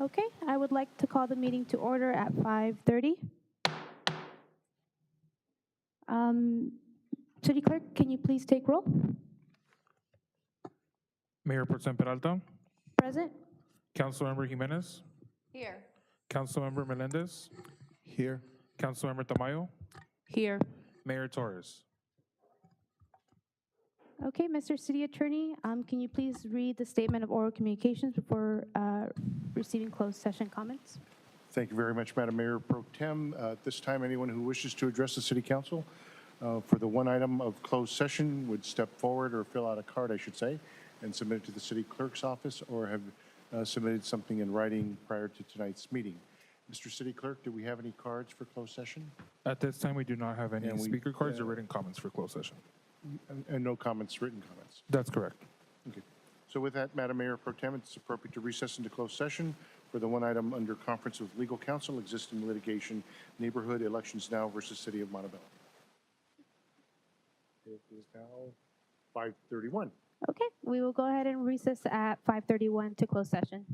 Okay, I would like to call the meeting to order at 5:30. City Clerk, can you please take roll? Mayor Pro Tem Peralta, Present? Councilmember Jimenez, Here. Councilmember Melendez, Here. Councilmember Tamayo, Here. Mayor Torres. Okay, Mr. City Attorney, can you please read the statement of oral communications before receiving closed session comments? Thank you very much, Madam Mayor Pro Tem. At this time, anyone who wishes to address the City Council for the one item of closed session would step forward or fill out a card, I should say, and submit it to the City Clerk's office or have submitted something in writing prior to tonight's meeting. Mr. City Clerk, do we have any cards for closed session? At this time, we do not have any And we- speaker cards or written comments for closed session. And no comments, written comments? That's correct. Okay. So with that, Madam Mayor Pro Tem, it's appropriate to recess into closed session for the one item under conference with legal counsel, existing litigation, neighborhood elections now versus City of Montebello. It is now 5:31. Okay, we will go ahead and recess at 5:31 to close session.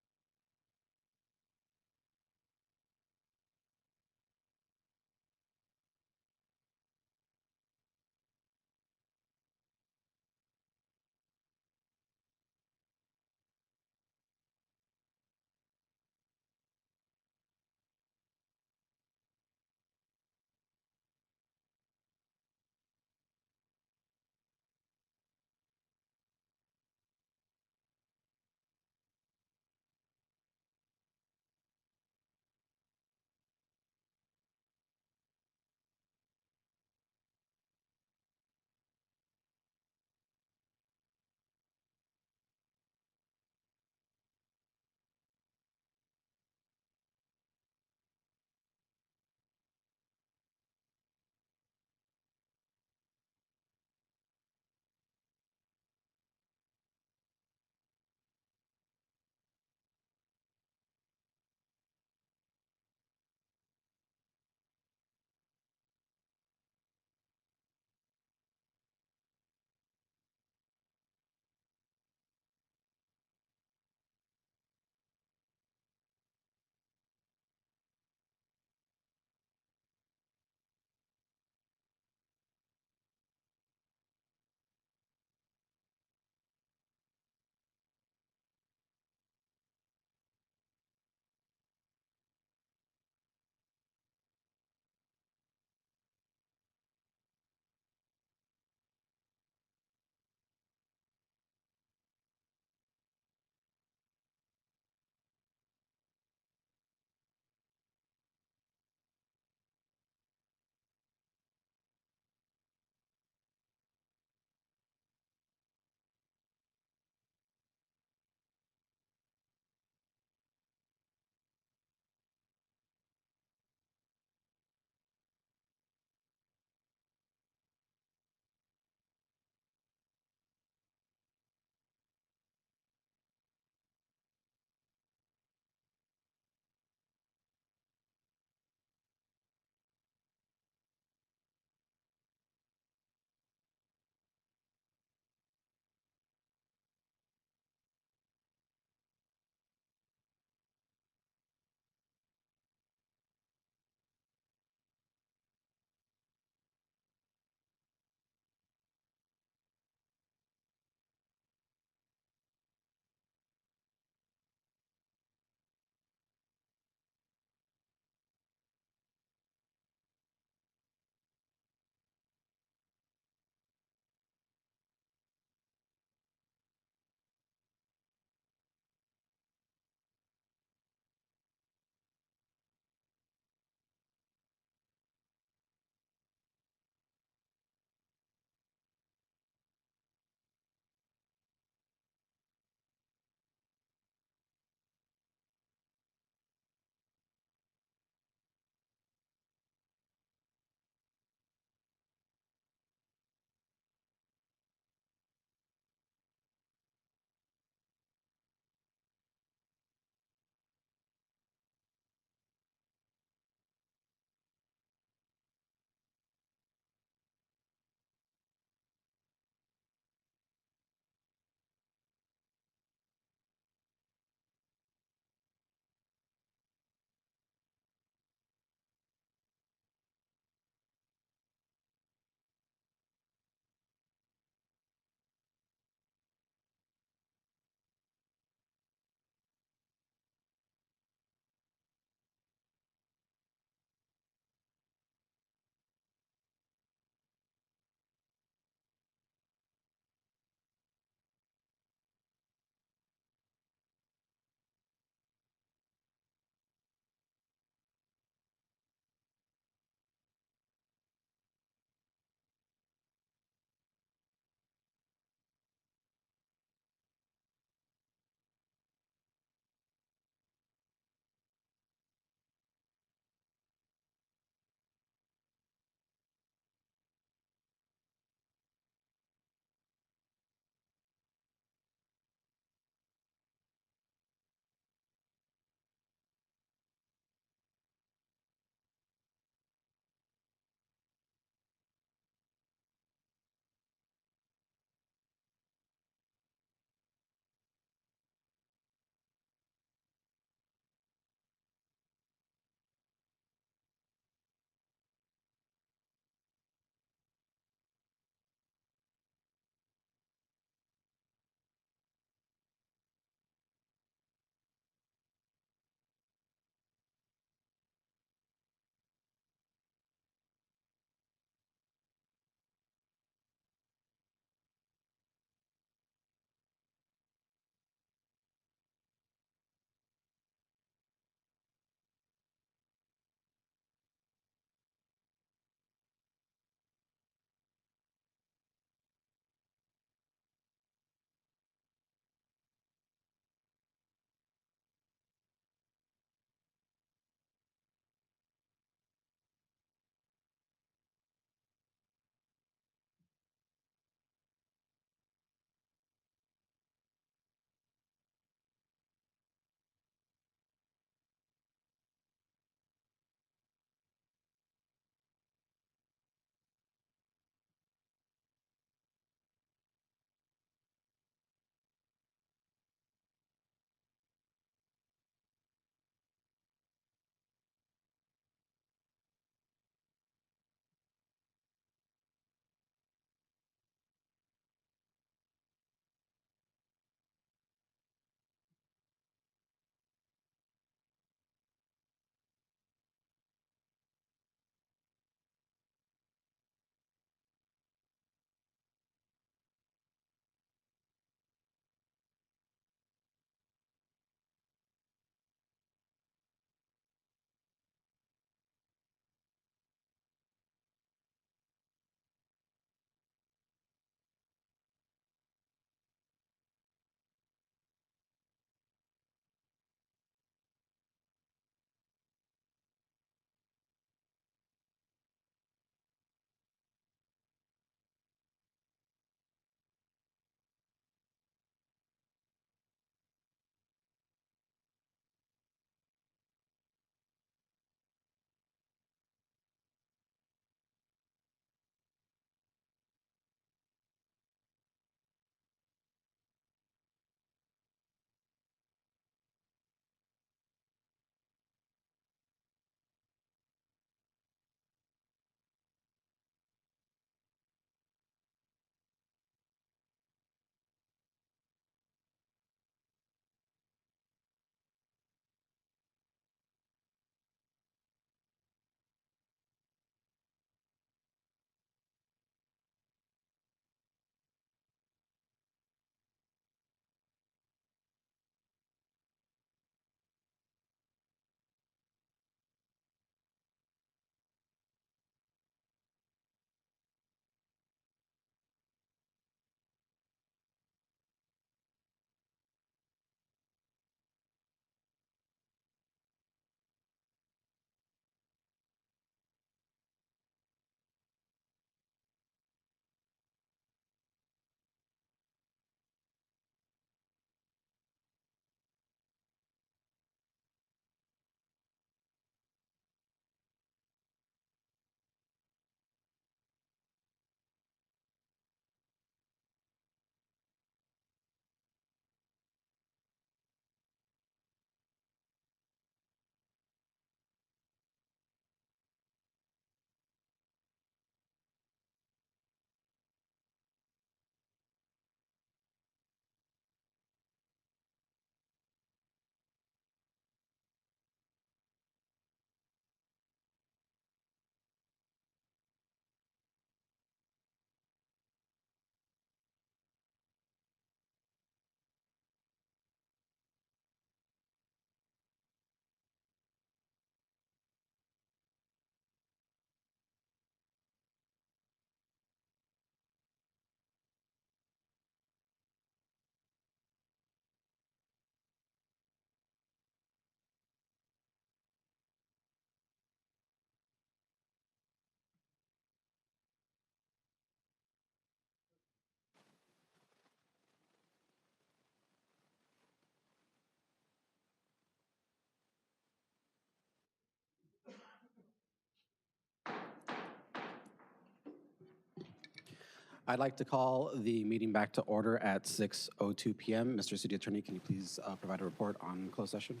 I'd like to call the meeting back to order at 6:02 p.m. Mr. City Attorney, can you please provide a report on closed session?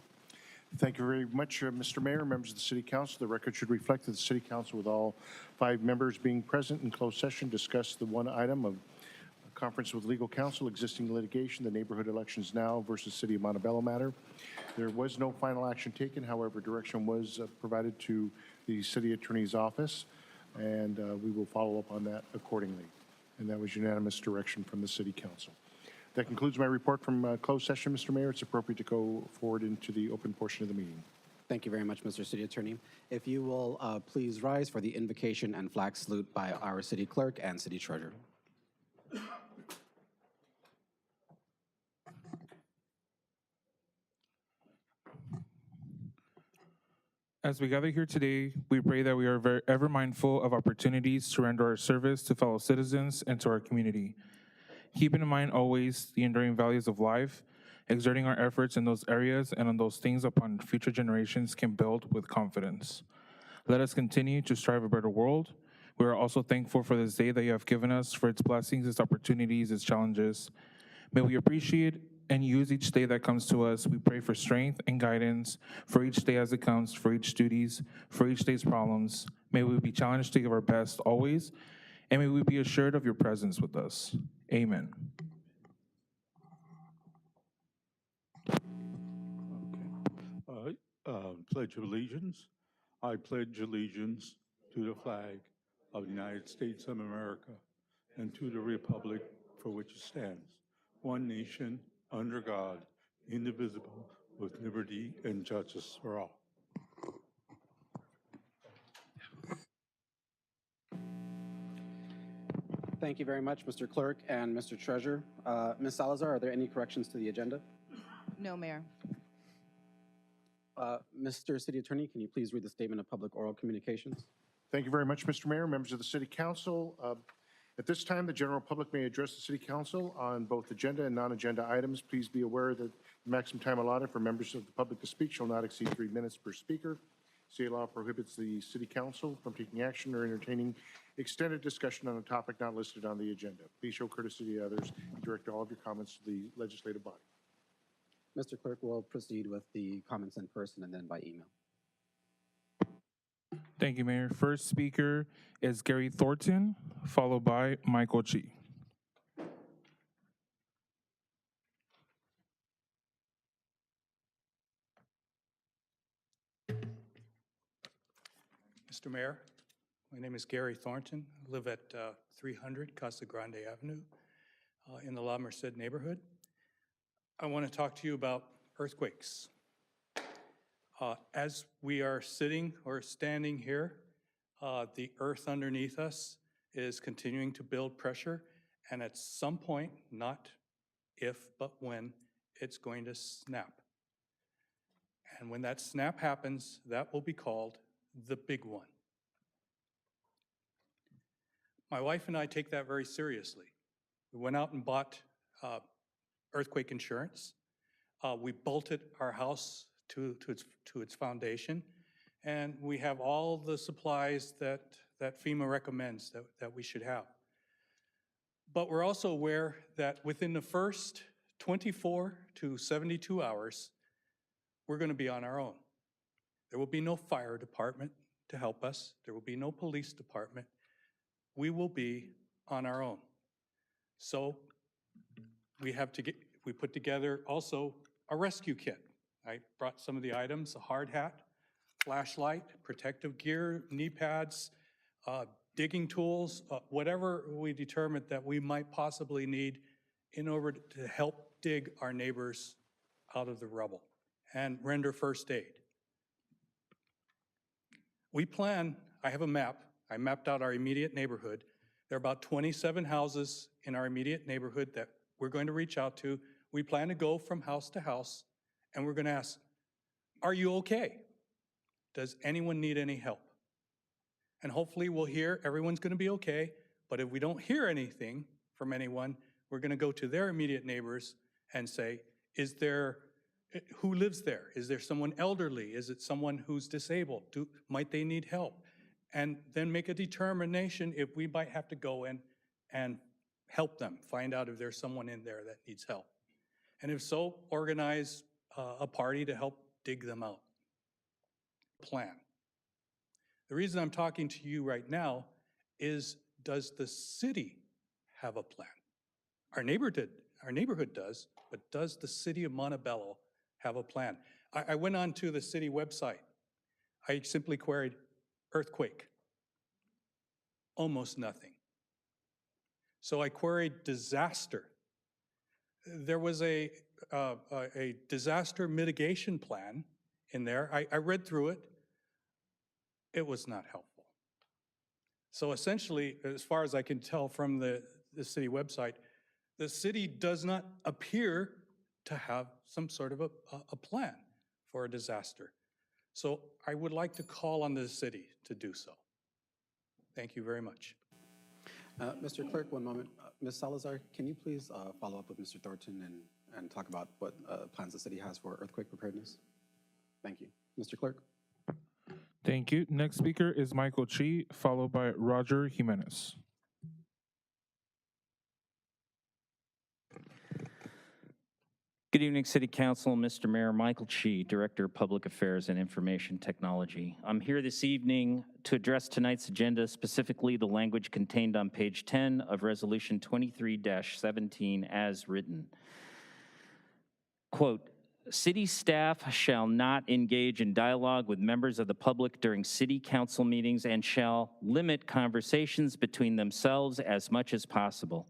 Thank you very much, Mr. Mayor, members of the City Council. The record should reflect that the City Council, with all 5 members being present in closed session, discussed the one item of a conference with legal counsel, existing litigation, the neighborhood elections now versus City of Montebello matter. There was no final action taken. However, direction was provided to the City Attorney's office, and we will follow up on that accordingly. And that was unanimous direction from the City Council. That concludes my report from closed session, Mr. Mayor. It's appropriate to go forward into the open portion of the meeting. Thank you very much, Mr. City Attorney. If you will please rise for the invocation and flag salute by our City Clerk and City Treasurer. As we gather here today, we pray that we are ever mindful of opportunities to render our service to fellow citizens and to our community. Keeping in mind always the enduring values of life, exerting our efforts in those areas and on those things upon future generations can build with confidence. Let us continue to strive a better world. We are also thankful for this day that you have given us, for its blessings, its opportunities, its challenges. May we appreciate and use each day that comes to us. We pray for strength and guidance for each day as it comes, for each duties, for each day's problems. May we be challenged to give our best always, and may we be assured of your presence with us. Amen. Pledge of Allegiance. I pledge allegiance to the flag of the United States of America and to the republic for which it stands, one nation, under God, indivisible, with liberty and justice for all. Thank you very much, Mr. Clerk and Mr. Treasurer. Ms. Salazar, are there any corrections to the agenda? No, Mayor. Mr. City Attorney, can you please read the statement of public oral communications? Thank you very much, Mr. Mayor, members of the City Council. At this time, the general public may address the City Council on both agenda and non-agenda items. Please be aware that the maximum time allotted for members of the public to speak shall not exceed 3 minutes per speaker. State law prohibits the City Council from taking action or entertaining extended discussion on a topic not listed on the agenda. Please show courtesy to others and direct all of your comments to the legislative body. Mr. Clerk, we'll proceed with the comments in person and then by email. Thank you, Mayor. First speaker is Gary Thornton, followed by Michael Chi. Mr. Mayor, my name is Gary Thornton. I live at 300 Casa Grande Avenue in the La Merced neighborhood. I want to talk to you about earthquakes. As we are sitting or standing here, the earth underneath us is continuing to build pressure, and at some point, not if, but when, it's going to snap. And when that snap happens, that will be called the big one. My wife and I take that very seriously. We went out and bought earthquake insurance. We bolted our house to its foundation, and we have all the supplies that FEMA recommends that we should have. But we're also aware that within the first 24 to 72 hours, we're going to be on our own. There will be no fire department to help us. There will be no police department. We will be on our own. So we put together also a rescue kit. I brought some of the items: a hard hat, flashlight, protective gear, knee pads, digging tools, whatever we determined that we might possibly need in order to help dig our neighbors out of the rubble and render first aid. I have a map. I mapped out our immediate neighborhood. There are about 27 houses in our immediate neighborhood that we're going to reach out to. We plan to go from house to house, and we're going to ask, are you okay? Does anyone need any help? And hopefully we'll hear everyone's going to be okay, but if we don't hear anything from anyone, we're going to go to their immediate neighbors and say, who lives there? Is there someone elderly? Is it someone who's disabled? Might they need help? And then make a determination if we might have to go in and help them, find out if there's someone in there that needs help. And if so, organize a party to help dig them out. Plan. The reason I'm talking to you right now is, does the city have a plan? Our neighborhood does, but does the city of Montebello have a plan? I went on to the city website. I simply queried earthquake. Almost nothing. So I queried disaster. There was a disaster mitigation plan in there. I read through it. It was not helpful. So essentially, as far as I can tell from the city website, the city does not appear to have some sort of a plan for a disaster. So I would like to call on the city to do so. Thank you very much. Mr. Clerk, one moment. Ms. Salazar, can you please follow up with Mr. Thornton and talk about what plans the city has for earthquake preparedness? Thank you. Mr. Clerk? Thank you. Next speaker is Michael Chi, followed by Roger Jimenez. Good evening, City Council. Mr. Mayor, Michael Chi, Director of Public Affairs and Information Technology. I'm here this evening to address tonight's agenda, specifically the language contained on page 10 of Resolution 23-17 as written. Quote, city staff shall not engage in dialogue with members of the public during city council meetings and shall limit conversations between themselves as much as possible.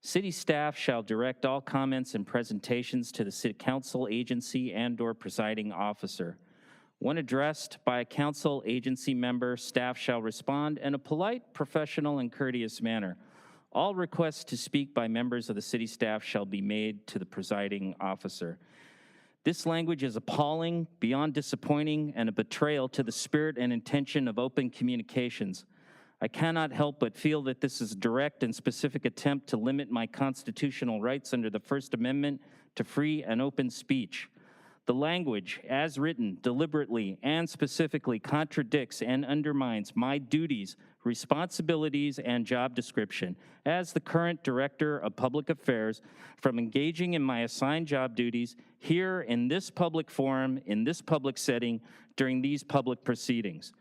City staff shall direct all comments and presentations to the city council agency and/or presiding officer. When addressed by a council agency member, staff shall respond in a polite, professional, and courteous manner. All requests to speak by members of the city staff shall be made to the presiding officer. This language is appalling, beyond disappointing, and a betrayal to the spirit and intention of open communications. I cannot help but feel that this is a direct and specific attempt to limit my constitutional rights under the First Amendment to free and open speech. The language, as written, deliberately and specifically contradicts and undermines my duties, responsibilities, and job description as the current Director of Public Affairs from engaging in my assigned job duties here in this public forum, in this public setting, during these public proceedings.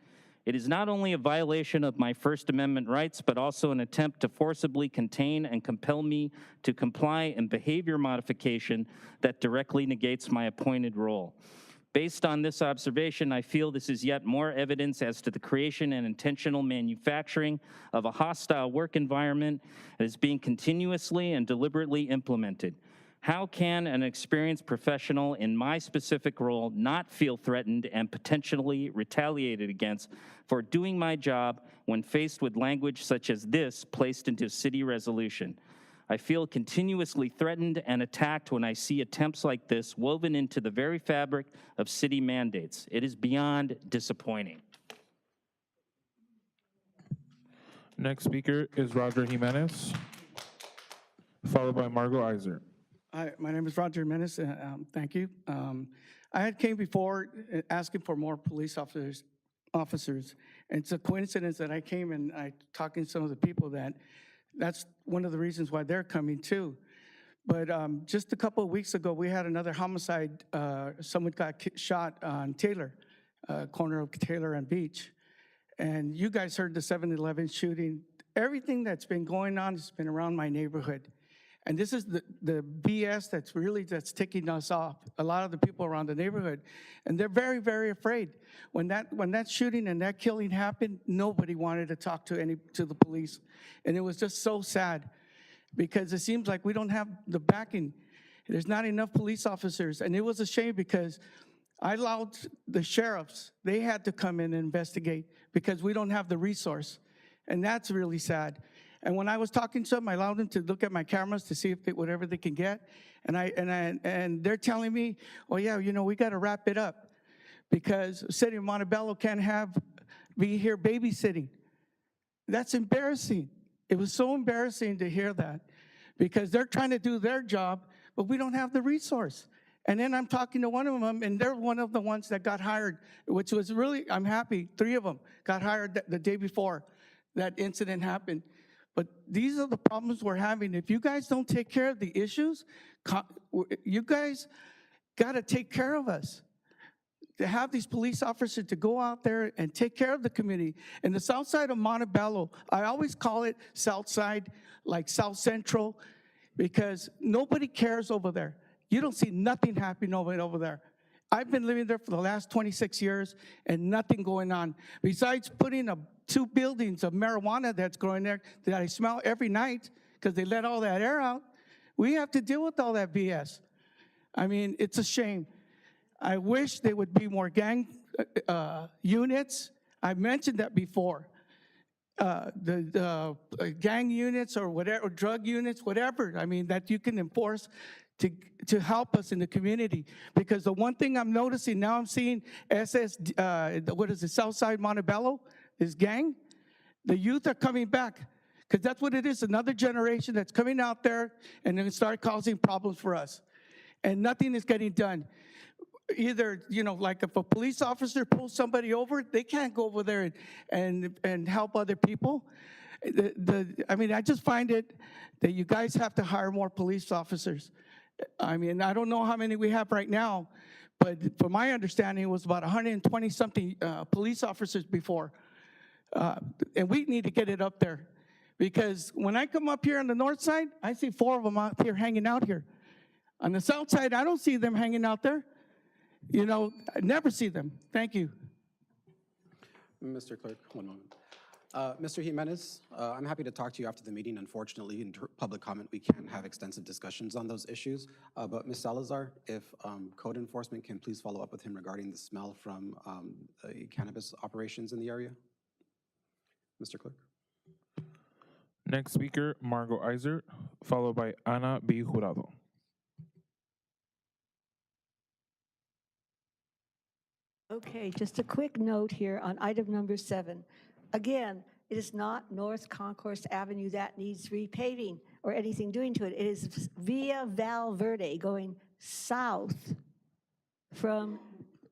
It is not only a violation of my First Amendment rights, but also an attempt to forcibly contain and compel me to comply in behavior modification that directly negates my appointed role. Based on this observation, I feel this is yet more evidence as to the creation and intentional manufacturing of a hostile work environment that is being continuously and deliberately implemented. How can an experienced professional in my specific role not feel threatened and potentially retaliated against for doing my job when faced with language such as this placed into city resolution? I feel continuously threatened and attacked when I see attempts like this woven into the very fabric of city mandates. It is beyond disappointing. Next speaker is Roger Jimenez, followed by Margot Iser. Hi, my name is Roger Menace. Thank you. I had came before asking for more police officers. And it's a coincidence that I came and I talking to some of the people that's one of the reasons why they're coming too. But just a couple of weeks ago, we had another homicide. Someone got shot on Taylor, corner of Taylor and Beach. And you guys heard the 7-Eleven shooting. Everything that's been going on has been around my neighborhood. And this is the BS that's ticking us off, a lot of the people around the neighborhood. And they're very, very afraid. When that shooting and that killing happened, nobody wanted to talk to the police. And it was just so sad because it seems like we don't have the backing. There's not enough police officers. And it was a shame because I allowed the sheriffs, they had to come in and investigate because we don't have the resource. And that's really sad. And when I was talking to them, I allowed them to look at my cameras to see if whatever they can get. And they're telling me, oh yeah, we got to wrap it up because the city of Montebello can't be here babysitting. That's embarrassing. It was so embarrassing to hear that because they're trying to do their job, but we don't have the resource. And then I'm talking to one of them, and they're one of the ones that got hired, which was really, I'm happy, 3 of them got hired the day before that incident happened. But these are the problems we're having. If you guys don't take care of the issues, you guys got to take care of us. To have these police officers to go out there and take care of the community. And the south side of Montebello, I always call it south side, like South Central, because nobody cares over there. You don't see nothing happening over there. I've been living there for the last 26 years and nothing going on. Besides putting up 2 buildings of marijuana that's growing there that I smell every night because they let all that air out, we have to deal with all that BS. I mean, it's a shame. I wish there would be more gang units. I mentioned that before. The gang units or whatever, or drug units, whatever, I mean, that you can enforce to help us in the community. Because the one thing I'm noticing now, I'm seeing what is it, Southside Montebello, is gang. The youth are coming back, because that's what it is, another generation that's coming out there and then start causing problems for us. And nothing is getting done. Either, like if a police officer pulls somebody over, they can't go over there and help other people. I mean, I just find it that you guys have to hire more police officers. I mean, I don't know how many we have right now, but from my understanding, it was about 120-something police officers before. And we need to get it up there. Because when I come up here on the north side, I see 4 of them out here hanging out here. On the south side, I don't see them hanging out there. I never see them. Thank you. Mr. Clerk, one moment. Mr. Jimenez, I'm happy to talk to you after the meeting. Unfortunately, in public comment, we can't have extensive discussions on those issues. But Ms. Salazar, if code enforcement can please follow up with him regarding the smell from cannabis operations in the area. Mr. Clerk. Next speaker, Margot Iser, followed by Ana B. Jurado. Okay, just a quick note here on item number 7. Again, it is not North Concourse Avenue that needs repaving or anything doing to it. It is via Val Verde going south from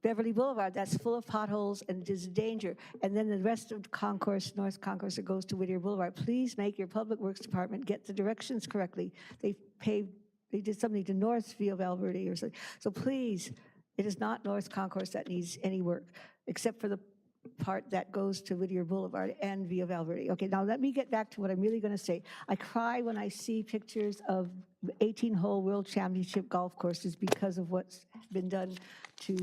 Beverly Boulevard. That's full of potholes and it is a danger. And then the rest of Concourse, North Concourse, that goes to Whittier Boulevard. Please make your Public Works Department get the directions correctly. They did something to North via Val Verde or something. So please, it is not North Concourse that needs any work, except for the part that goes to Whittier Boulevard and via Val Verde. Okay, now let me get back to what I'm really gonna say. I cry when I see pictures of 18-hole World Championship golf courses because of what's been done to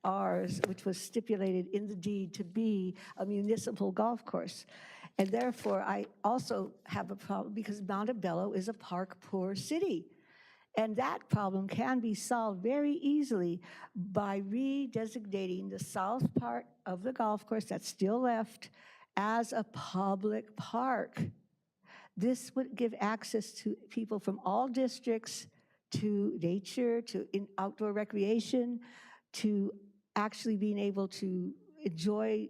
ours, which was stipulated in the deed to be a municipal golf course. And therefore, I also have a problem because Montebello is a park-poor city. And that problem can be solved very easily by redesignating the south part of the golf course that's still left as a public park. This would give access to people from all districts to nature, to outdoor recreation, to actually being able to enjoy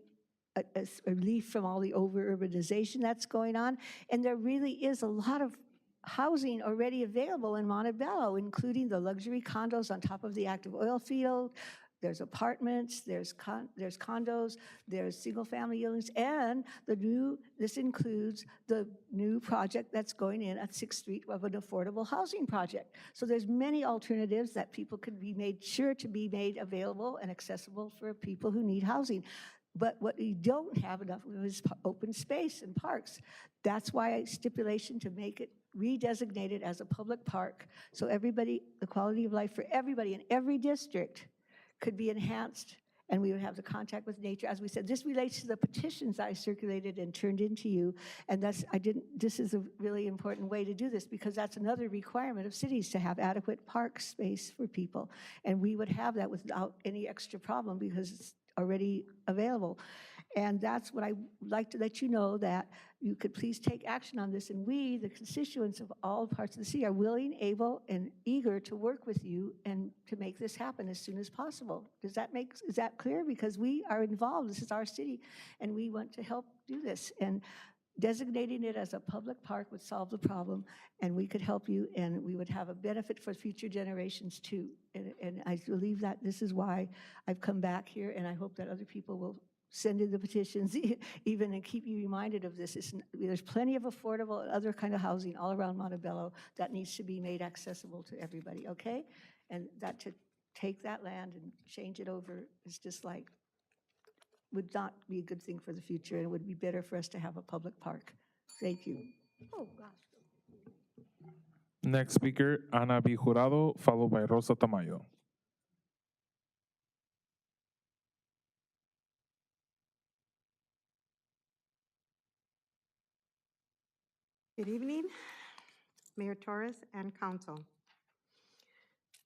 a relief from all the over-urbanization that's going on. And there really is a lot of housing already available in Montebello, including the luxury condos on top of the active oil field. There's apartments, there's condos, there's single-family units, and this includes the new project that's going in at 6th Street of an affordable housing project. So there's many alternatives that people could be made sure to be made available and accessible for people who need housing. But what we don't have enough of is open space and parks. That's why stipulation to make it redesignated as a public park, so everybody, the quality of life for everybody in every district could be enhanced, and we would have the contact with nature. As we said, this relates to the petitions I circulated and turned into you, and this is a really important way to do this, because that's another requirement of cities, to have adequate park space for people. And we would have that without any extra problem because it's already available. And that's what I would like to let you know, that you could please take action on this. And we, the constituents of all parts of the city, are willing, able, and eager to work with you and to make this happen as soon as possible. Is that clear? Because we are involved. This is our city, and we want to help do this. And designating it as a public park would solve the problem, and we could help you, and we would have a benefit for future generations too. And I believe that this is why I've come back here, and I hope that other people will send in the petitions even and keep you reminded of this. There's plenty of affordable and other kind of housing all around Montebello that needs to be made accessible to everybody, okay? And that to take that land and change it over is just like, would not be a good thing for the future, and it would be better for us to have a public park. Thank you. Oh, gosh. Next speaker, Ana B. Jurado, followed by Rosa Tamayo. Good evening, Mayor Torres and Council.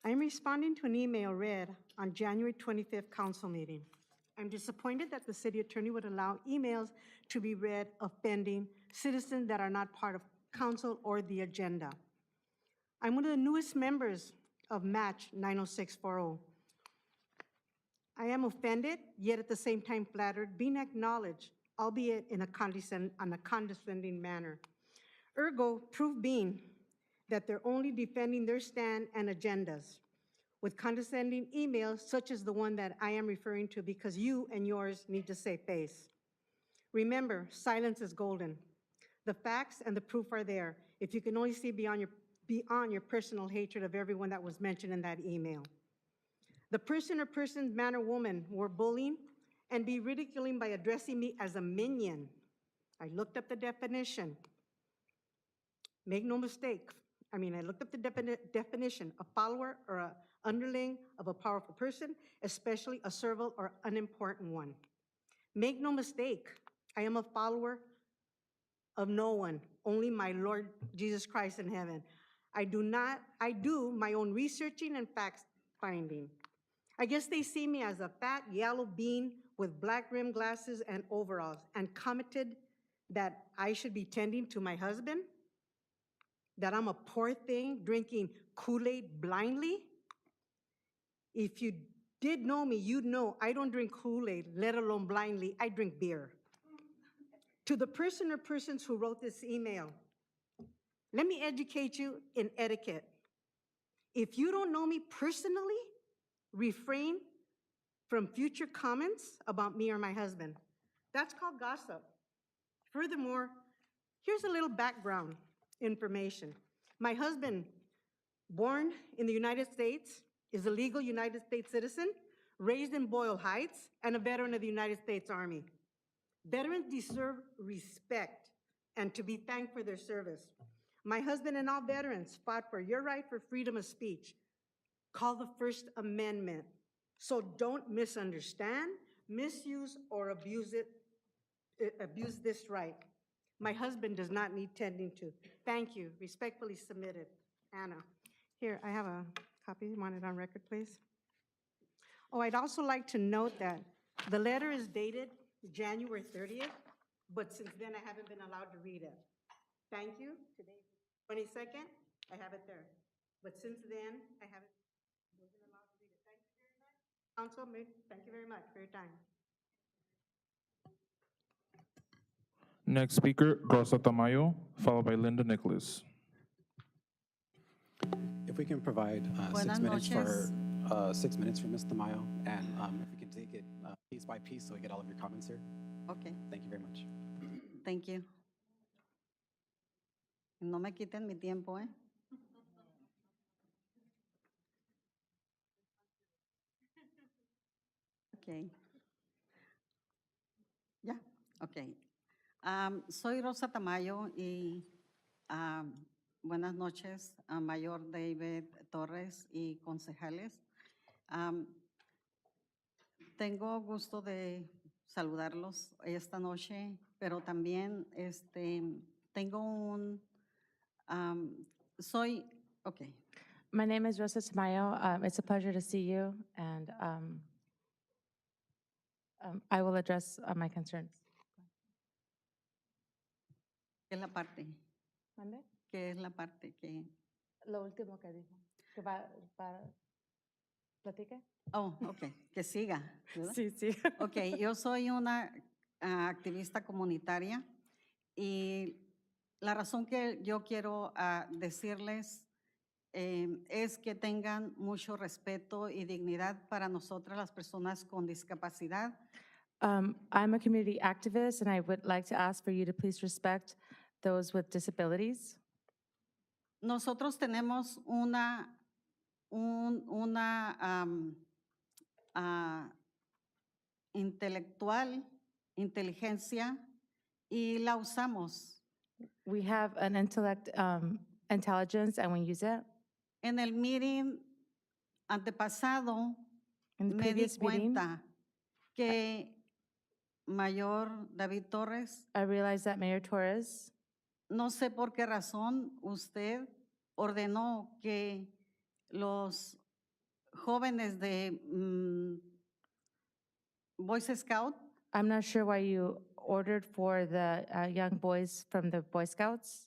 I am responding to an email read on January 25th Council meeting. I'm disappointed that the City Attorney would allow emails to be read offending citizens that are not part of Council or the agenda. I'm one of the newest members of Match 90640. I am offended, yet at the same time flattered, being acknowledged, albeit in a condescending manner. Ergo, proof being that they're only defending their stand and agendas with condescending emails such as the one that I am referring to, because you and yours need to save face. Remember, silence is golden. The facts and the proof are there. If you can only see beyond your personal hatred of everyone that was mentioned in that email. The person or persons, man or woman, were bullying and be ridiculing by addressing me as a minion. I looked up the definition. Make no mistake, I looked up the definition, a follower or an underling of a powerful person, especially a servile or unimportant one. Make no mistake, I am a follower of no one, only my Lord Jesus Christ in heaven. I do my own researching and fact finding. I guess they see me as a fat yellow bean with black rimmed glasses and overalls, and commented that I should be tending to my husband, that I'm a poor thing drinking Kool-Aid blindly. If you did know me, you'd know I don't drink Kool-Aid, let alone blindly, I drink beer. To the person or persons who wrote this email, let me educate you in etiquette. If you don't know me personally, refrain from future comments about me or my husband. That's called gossip. Furthermore, here's a little background information. My husband, born in the United States, is a legal United States citizen, raised in Boyle Heights, and a veteran of the United States Army. Veterans deserve respect and to be thanked for their service. My husband and all veterans fought for your right for freedom of speech, called the First Amendment. So don't misunderstand, misuse, or abuse this right. My husband does not need tending to. Thank you. Respectfully submitted, Anna. Here, I have a copy. You want it on record, please? Oh, I'd also like to note that the letter is dated January 30th, but since then I haven't been allowed to read it. Thank you. Today's 22nd, I have it there. But since then, I haven't been allowed to read it. Thank you very much. Council, thank you very much for your time. Next speaker, Rosa Tamayo, followed by Linda Nicholas. If we can provide 6 minutes for 6 minutes for Ms. Tamayo, and if we can take it piece by piece so we get all of your comments here. Okay, Thank you very much. thank you. No me quiten mi tiempo, ¿eh? Okay. Ya, okay. Soy Rosa Tamayo y buenas noches a Mayor David Torres y concejales. Tengo gusto de saludarlos esta noche, pero también tengo okay. My name is Rosa Tamayo. It's a pleasure to see you, and I will address my concerns. ¿Qué es la parte? ¿Mande? ¿Qué es la parte que? Lo último que dijo. ¿Que va platique? Oh, ok, que siga, ¿verdad? Sí, sí. Ok, yo soy una activista comunitaria y la razón que yo quiero decirles es que tengan mucho respeto y dignidad para nosotras las personas con discapacidad. I'm a community activist, and I would like to ask for you to please respect those with disabilities. Nosotros tenemos una inteligencia y la usamos. We have an intelligence, and we use it. En el meeting antepasado In the me di previous meeting, cuenta que Mayor David Torres, I realized that Mayor Torres, no sé por qué razón usted ordenó que los jóvenes de Boy Scout I'm not sure why you ordered for the young boys from the Boy Scouts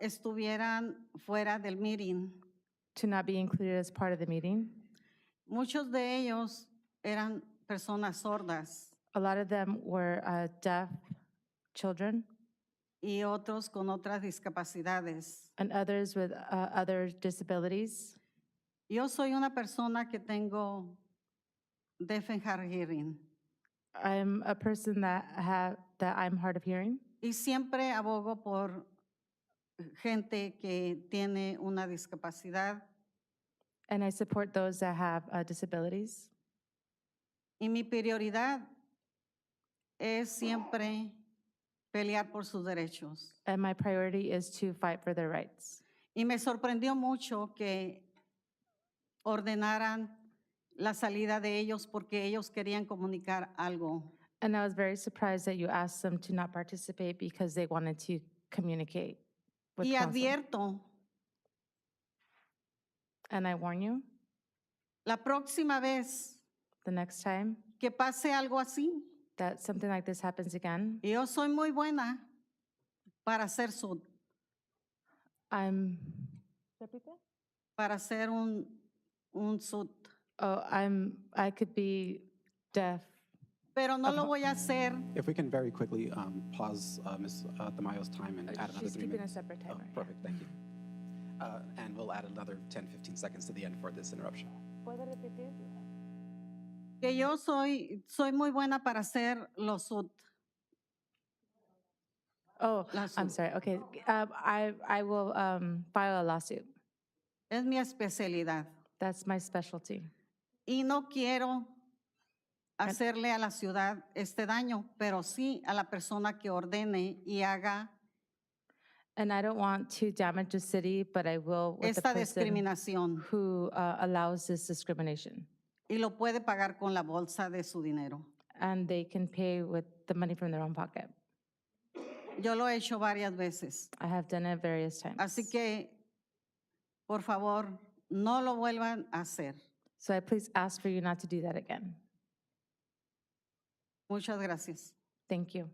estuvieran fuera del meeting. to not be included as part of the meeting. Muchos de ellos eran personas sordas A lot of them were deaf children y otros con otras discapacidades. and others with other disabilities. Yo soy una persona que tengo deaf and hard hearing I'm a person that I'm hard of hearing, y siempre abogo por gente que tiene una discapacidad and I support those that have disabilities. y mi prioridad es siempre pelear por sus derechos. And my priority is to fight for their rights. Y me sorprendió mucho que ordenaran la salida de ellos porque ellos querían comunicar algo. And I was very surprised that you asked them to not participate because they wanted to communicate with Y council. advierto, And I warn you, la próxima vez the next time que pase algo así, that something like this happens again, yo soy muy buena para hacer para hacer un sud. I could be deaf. Pero no lo voy a hacer. If we can very quickly pause Ms. Tamayo's time and add another she's 3 keeping minutes. a separate Oh, timer. perfect, thank you. And we'll add another 10, 15 seconds to the end for this interruption. Que yo soy muy buena para hacer los sud. Oh, Lawsuit. I'm sorry. Okay, I will file a lawsuit. Es mi especialidad. That's my specialty. Y no quiero hacerle a la ciudad este daño, pero sí a la persona que ordene y haga And I don't want to damage the city, but I will with the esta person discriminación. who allows this discrimination. Y lo puede pagar con la bolsa de su dinero. And they can pay with the money from their own pocket. Yo lo he hecho varias veces. I have done it various times. Así que, por favor, no lo vuelvan a hacer. So I please ask for you not to do that again. Muchas gracias. Thank you.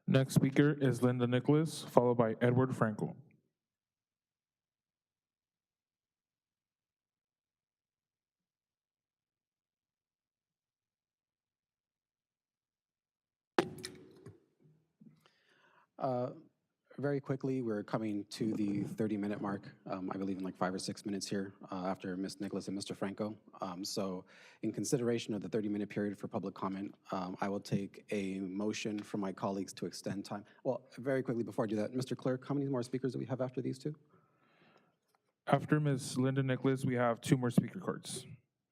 Next speaker is Linda Nicholas, followed by Edward Frankel. Very quickly, we're coming to the 30-minute mark, I believe in like 5 or 6 minutes here after Ms. Nicholas and Mr. Franco. So in consideration of the 30-minute period for public comment, I will take a motion from my colleagues to extend time. Well, very quickly before I do that, Mr. Clerk, how many more speakers do we have after these two? After Ms. Linda Nicholas, we have 2 more speaker cards.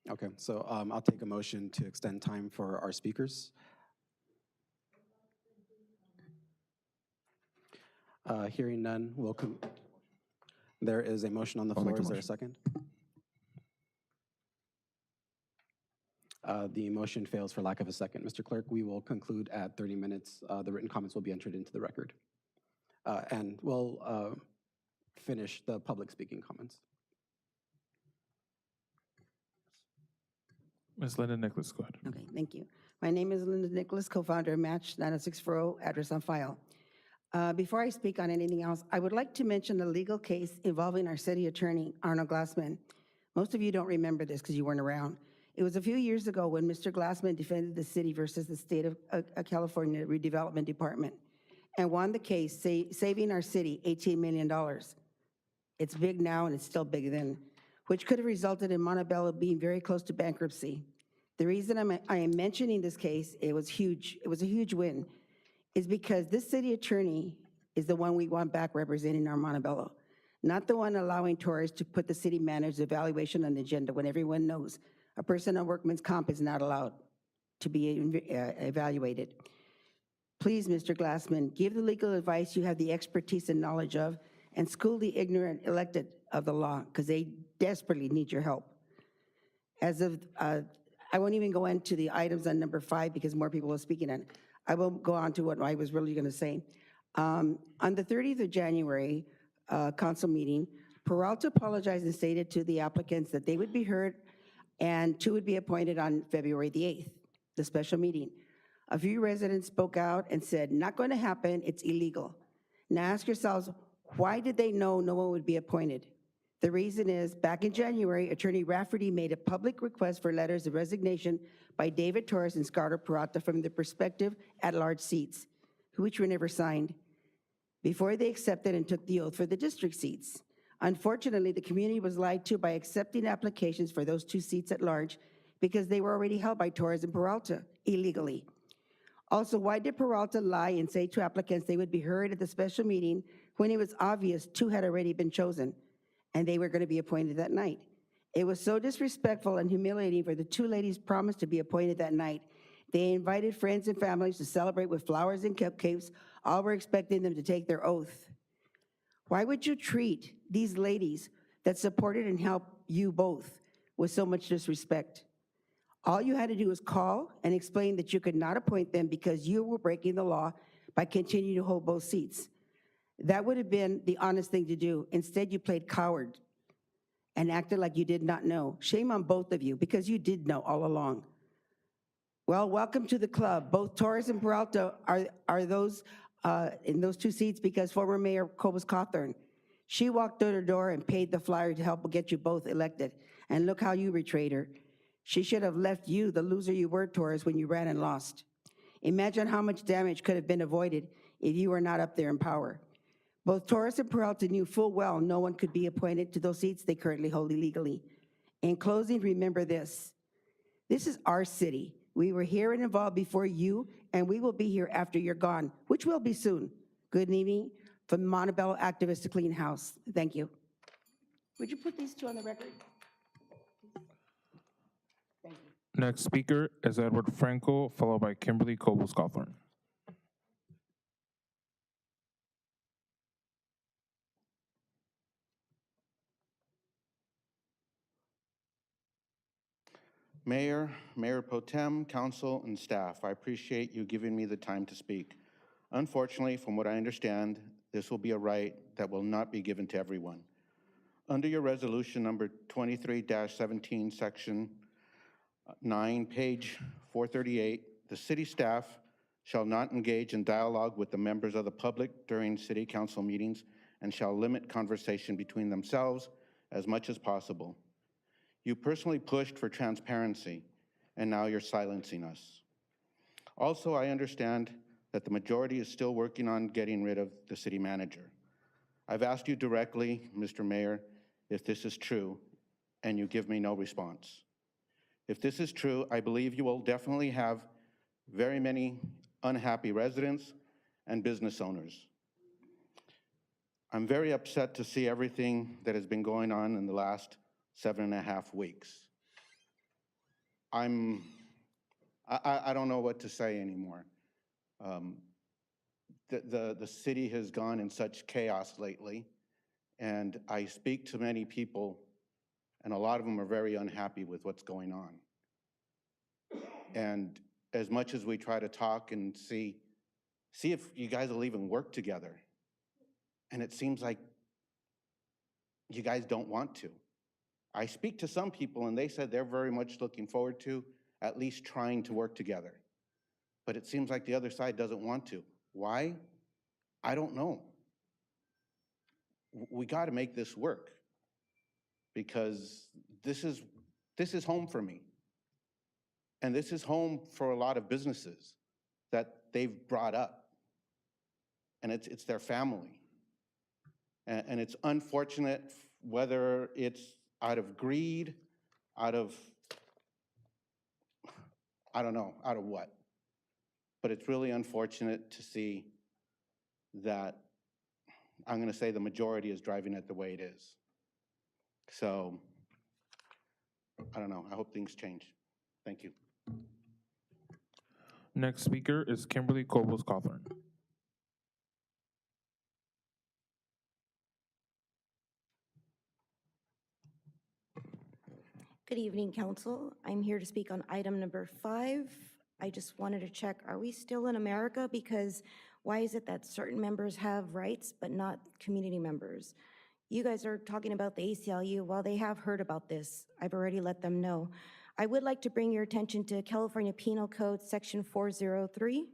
Okay, so I'll take a motion to extend time for our speakers. Hearing none, there is a motion on the I'll make floor. the Is there a motion. second? The motion fails for lack of a second. Mr. Clerk, we will conclude at 30 minutes. The written comments will be entered into the record. And we'll finish the public speaking comments. Ms. Linda Nicholas, go ahead. Okay, thank you. My name is Linda Nicholas, co-founder of Match 90640, address on file. Before I speak on anything else, I would like to mention a legal case involving our city attorney, Arnold Glassman. Most of you don't remember this because you weren't around. It was a few years ago when Mr. Glassman defended the city versus the state of California Redevelopment Department and won the case, saving our city $18 million. It's big now and it's still big then. which could have resulted in Montebello being very close to bankruptcy. The reason I am mentioning this case, it was huge, it was a huge win, is because this city attorney is the one we want back representing our Montebello, not the one allowing Torres to put the city manager's evaluation on the agenda when everyone knows a person on workman's comp is not allowed to be evaluated. Please, Mr. Glassman, give the legal advice you have the expertise and knowledge of, and school the ignorant elected of the law, because they desperately need your help. As of, I won't even go into the items on number 5 because more people are speaking on it. I will go on to what I was really going to say. On the 30th of January council meeting, Peralta apologized and stated to the applicants that they would be heard and 2 would be appointed on February the 8th, the special meeting. A few residents spoke out and said, not going to happen, it's illegal. Now ask yourselves, why did they know no one would be appointed? The reason is, back in January, Attorney Rafferty made a public request for letters of resignation by David Torres and Scarlett Peralta from the prospective at-large seats, which were never signed, before they accepted and took the oath for the district seats. Unfortunately, the community was lied to by accepting applications for those 2 seats at large because they were already held by Torres and Peralta illegally. Also, why did Peralta lie and say to applicants they would be heard at the special meeting when it was obvious 2 had already been chosen and they were going to be appointed that night? It was so disrespectful and humiliating for the 2 ladies promised to be appointed that night. They invited friends and families to celebrate with flowers and cupcakes. All were expecting them to take their oath. Why would you treat these ladies that supported and helped you both with so much disrespect? All you had to do was call and explain that you could not appoint them because you were breaking the law by continuing to hold both seats. That would have been the honest thing to do. Instead, you played coward and acted like you did not know. Shame on both of you, because you did know all along. Well, welcome to the club. Both Torres and Peralta are those in those 2 seats because former Mayor Cobus Cawthorn, she walked door to door and paid the flyer to help get you both elected. And look how you betrayed her. She should have left you, the loser you were, Torres, when you ran and lost. Imagine how much damage could have been avoided if you were not up there in power. Both Torres and Peralta knew full well no one could be appointed to those seats they currently hold illegally. In closing, remember this. This is our city. We were here and involved before you, and we will be here after you're gone, which will be soon. Good evening from Montebello activists to Clean House. Thank you. Would you put these 2 on the record? Thank you. Next speaker is Edward Franco, followed by Kimberly Cobus Cawthorn. Mayor, Mayor Pro Tem, Council, and staff, I appreciate you giving me the time to speak. Unfortunately, from what I understand, this will be a right that will not be given to everyone. Under your resolution number 23-17, section 9, page 438, the city staff shall not engage in dialogue with the members of the public during city council meetings and shall limit conversation between themselves as much as possible. You personally pushed for transparency, and now you're silencing us. Also, I understand that the majority is still working on getting rid of the city manager. I've asked you directly, Mr. Mayor, if this is true, and you give me no response. If this is true, I believe you will definitely have very many unhappy residents and business owners. I'm very upset to see everything that has been going on in the last 7.5 weeks. I don't know what to say anymore. The city has gone in such chaos lately, and I speak to many people, and a lot of them are very unhappy with what's going on. And as much as we try to talk and see if you guys will even work together, and it seems like you guys don't want to. I speak to some people and they said they're very much looking forward to at least trying to work together. But it seems like the other side doesn't want to. Why? I don't know. We got to make this work because this is home for me. And this is home for a lot of businesses that they've brought up. And it's their family. And it's unfortunate whether it's out of greed, out of, I don't know, out of what? But it's really unfortunate to see that, I'm going to say the majority is driving it the way it is. So, I don't know. I hope things change. Thank you. Next speaker is Kimberly Cobos-Cawthorn. Good evening, Council. I'm here to speak on item number 5. I just wanted to check, are we still in America? Because why is it that certain members have rights but not community members? You guys are talking about the ACLU. Well, they have heard about this. I've already let them know. I would like to bring your attention to California Penal Code Section 403.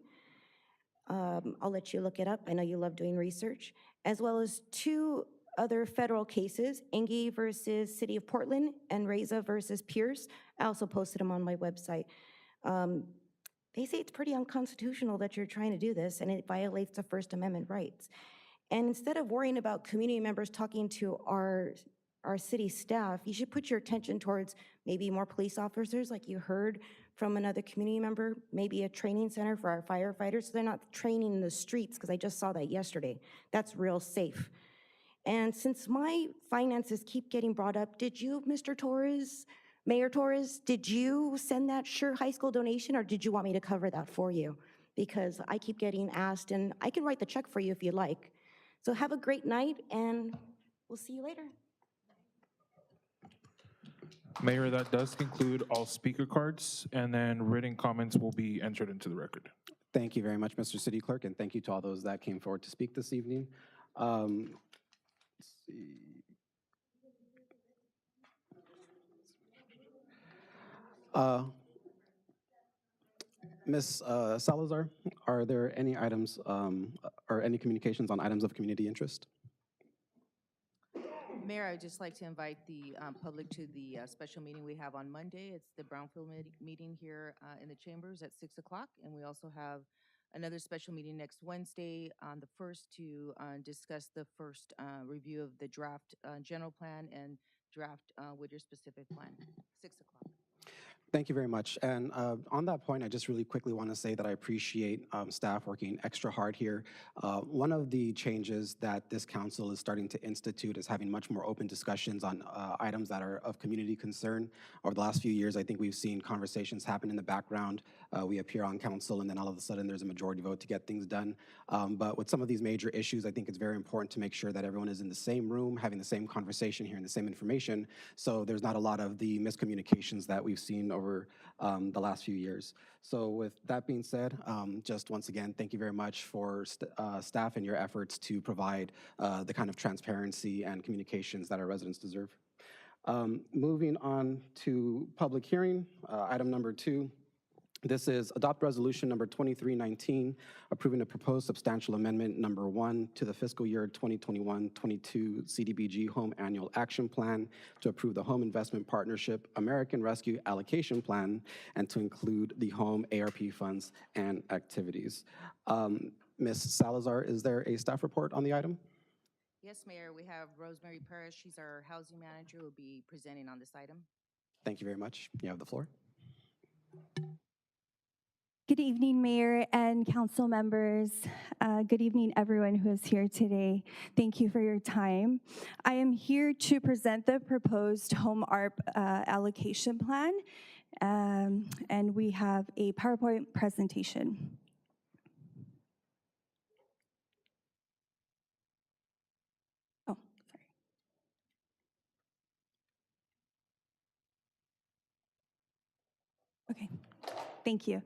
I'll let you look it up. I know you love doing research, as well as 2 other federal cases, Engie versus City of Portland and Reza versus Pierce. I also posted them on my website. They say it's pretty unconstitutional that you're trying to do this, and it violates the First Amendment rights. And instead of worrying about community members talking to our city staff, you should put your attention towards maybe more police officers, like you heard from another community member, maybe a training center for our firefighters, so they're not training in the streets, because I just saw that yesterday. That's real safe. And since my finances keep getting brought up, did you, Mr. Torres, Mayor Torres, did you send that Sure High School donation, or did you want me to cover that for you? Because I keep getting asked, and I can write the check for you if you like. So have a great night, and we'll see you later. Mayor, that does conclude all speaker cards, and then written comments will be entered into the record. Thank you very much, Mr. City Clerk, and thank you to all those that came forward to speak this evening. Let's see. Ms. Salazar, are there any items or any communications on items of community interest? Mayor, I would just like to invite the public to the special meeting we have on Monday. It's the Brownfield meeting here in the chambers at 6 o'clock. And we also have another special meeting next Wednesday on the 1st to discuss the first review of the draft general plan and draft Whittier specific plan, 6 o'clock. Thank you very much. And on that point, I just really quickly want to say that I appreciate staff working extra hard here. One of the changes that this council is starting to institute is having much more open discussions on items that are of community concern. Over the last few years, I think we've seen conversations happen in the background. We appear on council, and then all of a sudden there's a majority vote to get things done. But with some of these major issues, I think it's very important to make sure that everyone is in the same room, having the same conversation, hearing the same information, so there's not a lot of the miscommunications that we've seen over the last few years. So with that being said, just once again, thank you very much for staff and your efforts to provide the kind of transparency and communications that our residents deserve. Moving on to public hearing, item number 2. This is adopt resolution number 2319, approving a proposed substantial amendment number 1 to the fiscal year 2021-22 CDBG Home Annual Action Plan to approve the Home Investment Partnership American Rescue Allocation Plan and to include the home ARP funds and activities. Ms. Salazar, is there a staff report on the item? Yes, Mayor, we have Rosemary Perez. She's our housing manager, who will be presenting on this item. Thank you very much. You have the floor. Good evening, Mayor and council members. Good evening, everyone who is here today. Thank you for your time. I am here to present the proposed home ARP allocation plan, and we have a PowerPoint presentation. Oh, sorry. Okay. Thank you.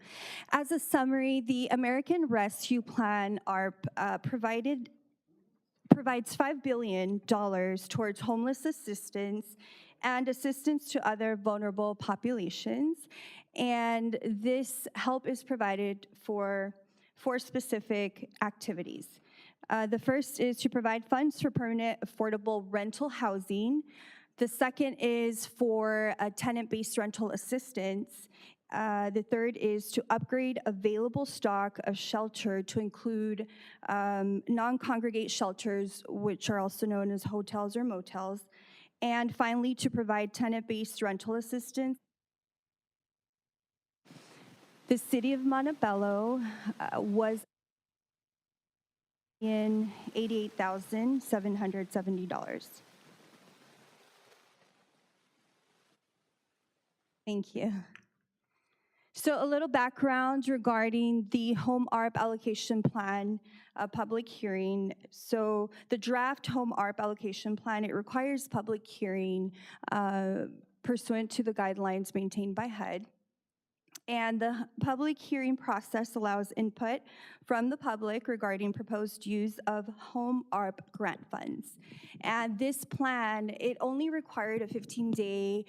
As a summary, the American Rescue Plan ARP provides $5 billion towards homeless assistance and assistance to other vulnerable populations. And this help is provided for 4 specific activities. The first is to provide funds for permanent affordable rental housing. The second is for tenant-based rental assistance. The third is to upgrade available stock of shelter to include non-congregate shelters, which are also known as hotels or motels. And finally, to provide tenant-based rental assistance. The city of Montebello was in $88,770. Thank you. So a little background regarding the Home ARP allocation plan public hearing. So the draft Home ARP allocation plan, it requires public hearing pursuant to the guidelines maintained by HUD. And the public hearing process allows input from the public regarding proposed use of Home ARP grant funds. And this plan, it only required a 15-day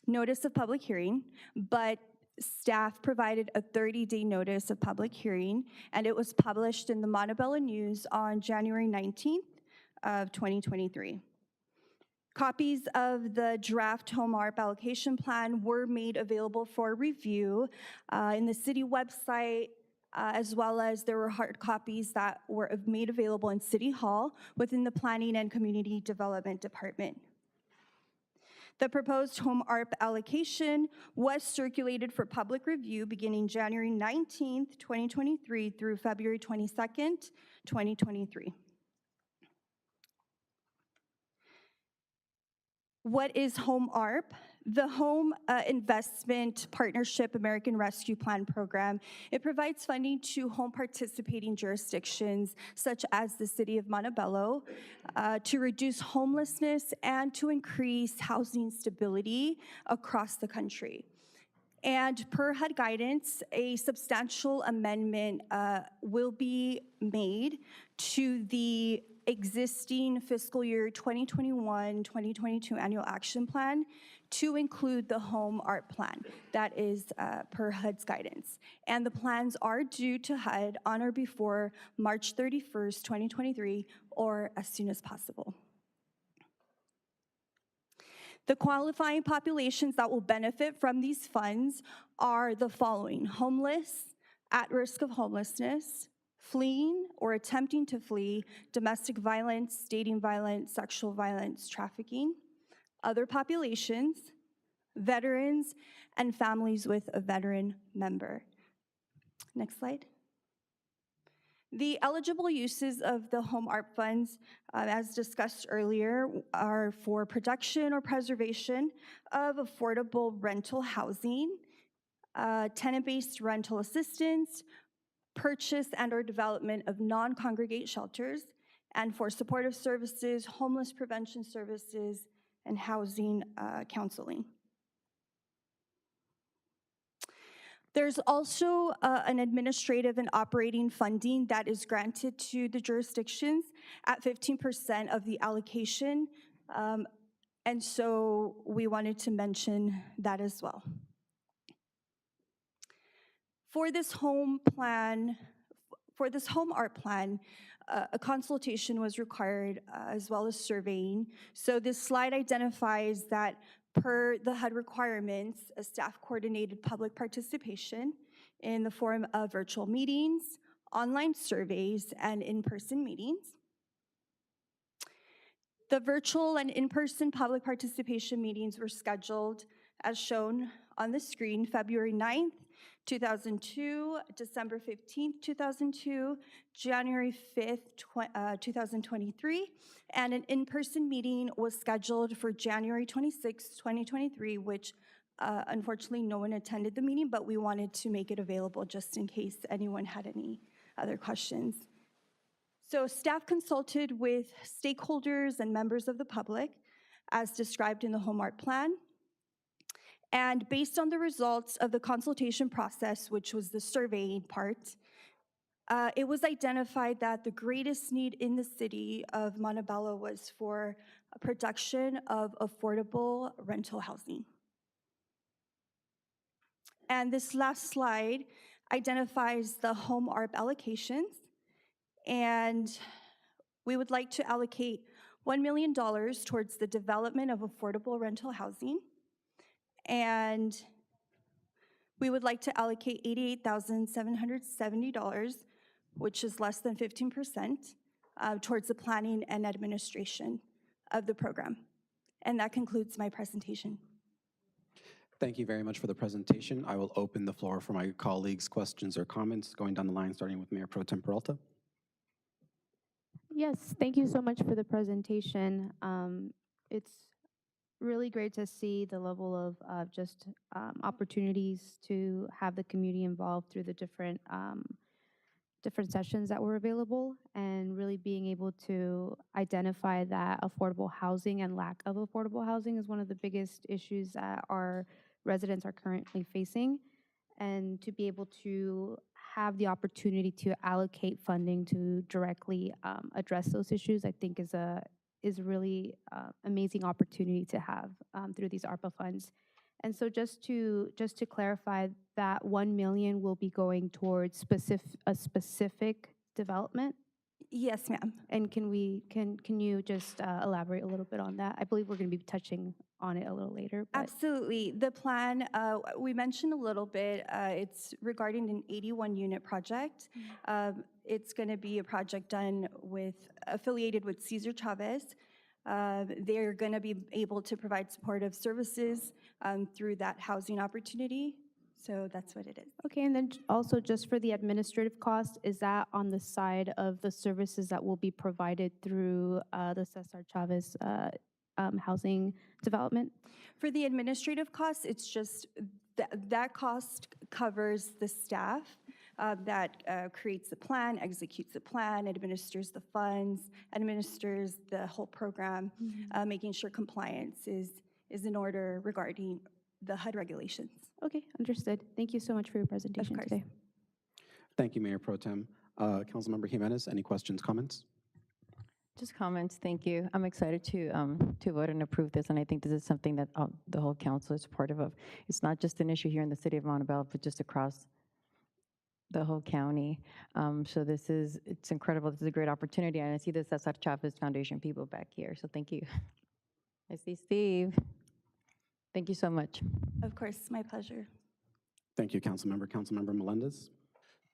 notice of public hearing, but staff provided a 30-day notice of public hearing, and it was published in the Montebello News on January 19th of 2023. Copies of the draft Home ARP allocation plan were made available for review in the city website, as well as there were hard copies that were made available in City Hall within the Planning and Community Development Department. The proposed Home ARP allocation was circulated for public review beginning January 19th, 2023 through February 22nd, 2023. What is Home ARP? The Home Investment Partnership American Rescue Plan program, it provides funding to home participating jurisdictions such as the city of Montebello to reduce homelessness and to increase housing stability across the country. And per HUD guidance, a substantial amendment will be made to the existing fiscal year 2021-2022 annual action plan to include the Home ARP plan. That is per HUD's guidance. And the plans are due to HUD on or before March 31st, 2023, or as soon as possible. The qualifying populations that will benefit from these funds are the following: homeless, at risk of homelessness, fleeing or attempting to flee domestic violence, dating violence, sexual violence, trafficking, other populations, veterans, and families with a veteran member. Next slide. The eligible uses of the Home ARP funds, as discussed earlier, are for production or preservation of affordable rental housing, tenant-based rental assistance, purchase and or development of non-congregate shelters, and for supportive services, homeless prevention services, and housing counseling. There's also an administrative and operating funding that is granted to the jurisdictions at 15% of the allocation, and so we wanted to mention that as well. For this Home ARP plan, a consultation was required as well as surveying. So this slide identifies that per the HUD requirements, a staff-coordinated public participation in the form of virtual meetings, online surveys, and in-person meetings. The virtual and in-person public participation meetings were scheduled, as shown on the screen, February 9th, 2002, December 15th, 2002, January 5th, 2023, and an in-person meeting was scheduled for January 26th, 2023, which unfortunately no one attended the meeting, but we wanted to make it available just in case anyone had any other questions. So staff consulted with stakeholders and members of the public as described in the Home ARP plan. And based on the results of the consultation process, which was the surveying part, it was identified that the greatest need in the city of Montebello was for a production of affordable rental housing. And this last slide identifies the Home ARP allocations. And we would like to allocate $1 million towards the development of affordable rental housing. And we would like to allocate $88,770, which is less than 15%, towards the planning and administration of the program. And that concludes my presentation. Thank you very much for the presentation. I will open the floor for my colleagues' questions or comments, going down the line, starting with Mayor Pro Tem Peralta. Yes, thank you so much for the presentation. It's really great to see the level of just opportunities to have the community involved through the different sessions that were available, and really being able to identify that affordable housing and lack of affordable housing is one of the biggest issues that our residents are currently facing. And to be able to have the opportunity to allocate funding to directly address those issues, I think is a really amazing opportunity to have through these ARPA funds. And so just to clarify, that 1 million will be going towards a specific development. Yes, ma'am. And can you just elaborate a little bit on that? I believe we're going to be touching on it a little later. But Absolutely. The plan, we mentioned a little bit, it's regarding an 81-unit project. It's going to be a project affiliated with Cesar Chavez. They're going to be able to provide supportive services through that housing opportunity. So that's what it is. Okay, and then also just for the administrative cost, is that on the side of the services that will be provided through the Cesar Chavez housing development? For the administrative costs, it's just that cost covers the staff that creates the plan, executes the plan, administers the funds, administers the whole program, making sure compliance is in order regarding the HUD regulations. Okay, understood. Thank you so much for your presentation today. Thank you, Mayor Pro Tem. Councilmember Jimenez, any questions, comments? Just comments, thank you. I'm excited to vote and approve this, and I think this is something that the whole council is supportive of. It's not just an issue here in the city of Montebello, but just across the whole county. So it's incredible. This is a great opportunity, and I see the Cesar Chavez Foundation people back here, so thank you. I see Steve. Thank you so much. Of course, my pleasure. Thank you, Councilmember. Councilmember Melendez.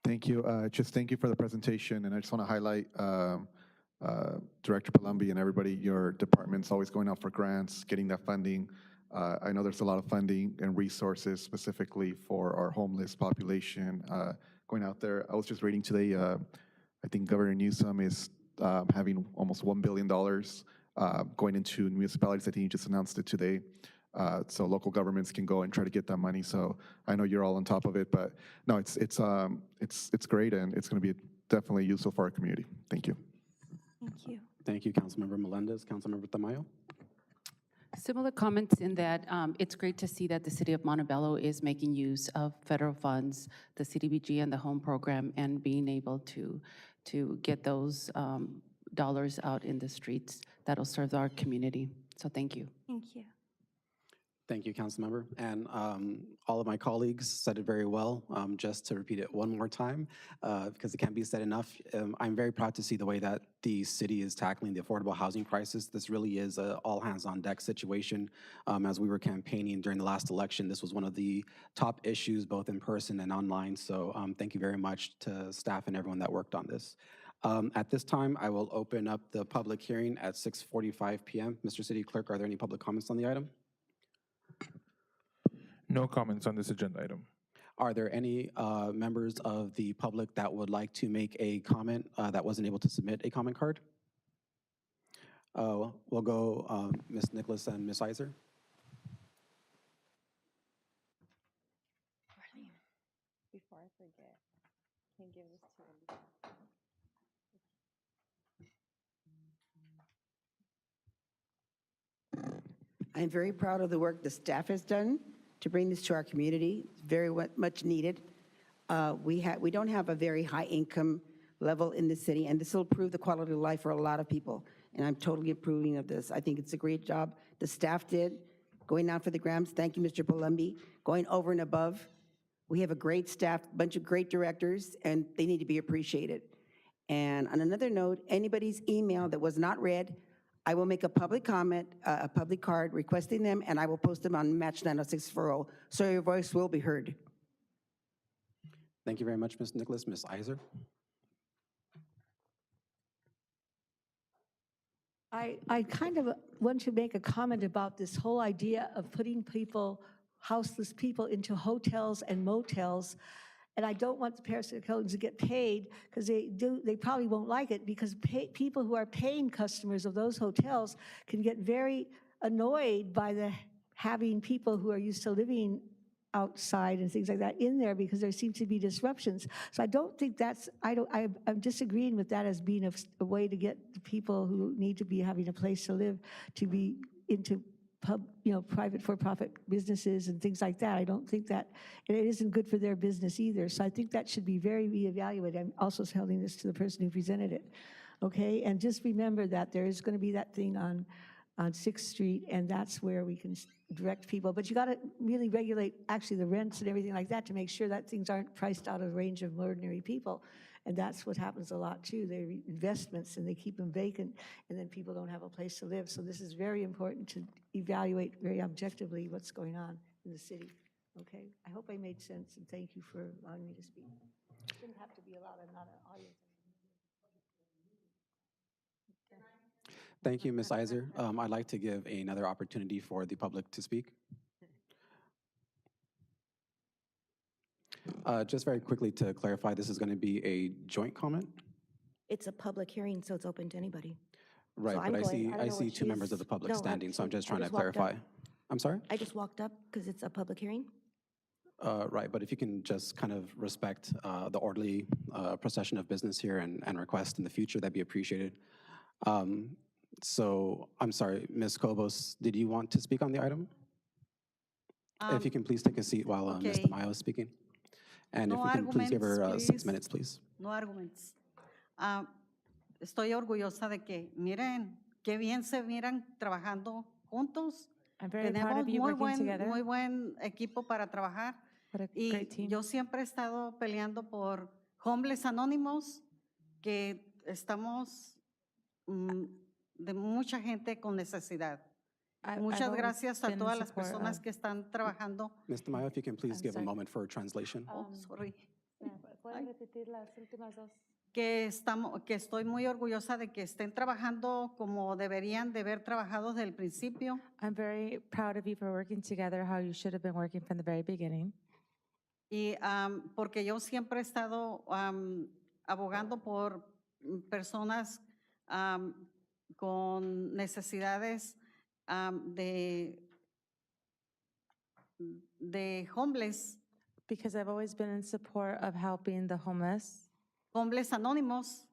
Thank you. Just thank you for the presentation, and I just want to highlight Director Palumbi and everybody, your department's always going out for grants, getting that funding. I know there's a lot of funding and resources specifically for our homeless population going out there. I was just reading today, I think Governor Newsom is having almost $1 billion going into municipalities. I think he just announced it today. So local governments can go and try to get that money. So I know you're all on top of it, but no, it's great, and it's going to be definitely useful for our community. Thank you. Thank you. Thank you, Councilmember Melendez. Councilmember Tamayo. Similar comments in that it's great to see that the city of Montebello is making use of federal funds, the CDBG and the home program, and being able to get those dollars out in the streets that'll serve our community. So thank you. Thank you. Thank you, Councilmember. And all of my colleagues said it very well. Just to repeat it one more time, because it can't be said enough, I'm very proud to see the way that the city is tackling the affordable housing crisis. This really is an all-hands-on-deck situation. As we were campaigning during the last election, this was one of the top issues, both in person and online. So thank you very much to staff and everyone that worked on this. At this time, I will open up the public hearing at 6:45 p.m. Mr. City Clerk, are there any public comments on the item? No comments on this agenda item. Are there any members of the public that would like to make a comment that wasn't able to submit a comment card? We'll go Ms. Nicholas and Ms. Iser. Before I forget, can you give this to Elisa? I'm very proud of the work the staff has done to bring this to our community. It's very much needed. We don't have a very high income level in the city, and this will improve the quality of life for a lot of people. And I'm totally approving of this. I think it's a great job the staff did, going out for the grams. Thank you, Mr. Palumbi, going over and above. We have a great staff, a bunch of great directors, and they need to be appreciated. And on another note, anybody's email that was not read, I will make a public comment, a public card requesting them, and I will post them on Match 90640, so your voice will be heard. Thank you very much, Ms. Nicholas. Ms. Iser. I kind of want to make a comment about this whole idea of putting people, houseless people, into hotels and motels. And I don't want the parapsychologists to get paid because they probably won't like it because people who are paying customers of those hotels can get very annoyed by having people who are used to living outside and things like that in there because there seem to be disruptions. So I don't think that's, I'm disagreeing with that as being a way to get the people who need to be having a place to live to be into private for-profit businesses and things like that. I don't think that, and it isn't good for their business either. So I think that should be very reevaluated. I'm also telling this to the person who presented it. Okay, and just remember that there is going to be that thing on 6th Street, and that's where we can direct people. But you got to really regulate actually the rents and everything like that to make sure that things aren't priced out of the range of ordinary people. And that's what happens a lot too. They're investments and they keep them vacant and then people don't have a place to live. So this is very important to evaluate very objectively what's going on in the city. Okay, I hope I made sense and thank you for allowing me to speak. It shouldn't have to be a lot of, not an audience. Thank you, Ms. Iser. I'd like to give another opportunity for the public to speak. Just very quickly to clarify, this is going to be a joint comment? It's a public hearing, so it's open to anybody. Right, So but I I'm going. I don't know see what two members of she's- the public No, standing, so I'm just I trying to walked up. clarify. I'm sorry? I just walked up because it's a public hearing. Right, but if you can just kind of respect the orderly procession of business here and request in the future, that'd be appreciated. So, I'm sorry, Ms. Cobos, did you want to speak on the item? If you can please take a seat while Ms. okay. Tamayo is speaking. And if No we can please give her arguments, 6 please. minutes, please. No arguments. Estoy orgullosa de que, miren, qué bien se miran trabajando juntos. I'm very proud Tenemos of you working together. muy buen equipo para trabajar. What a Y great team. yo siempre he estado peleando por homeless anónimos, que estamos de mucha gente con necesidad. I've Muchas always gracias a been in todas las support personas of- que están trabajando. Ms. Tamayo, if you can please I'm give a sorry. moment for translation. Oh, sorry. ¿Puedes repetir las últimas dos? Que estoy muy orgullosa de que estén trabajando como deberían de haber trabajado desde el principio. I'm very proud of you for working together how you should have been working from the very beginning. Y porque yo siempre he estado abogando por personas con necesidades de homeless. Because I've always been in support of helping the homeless. Homeless anónimos.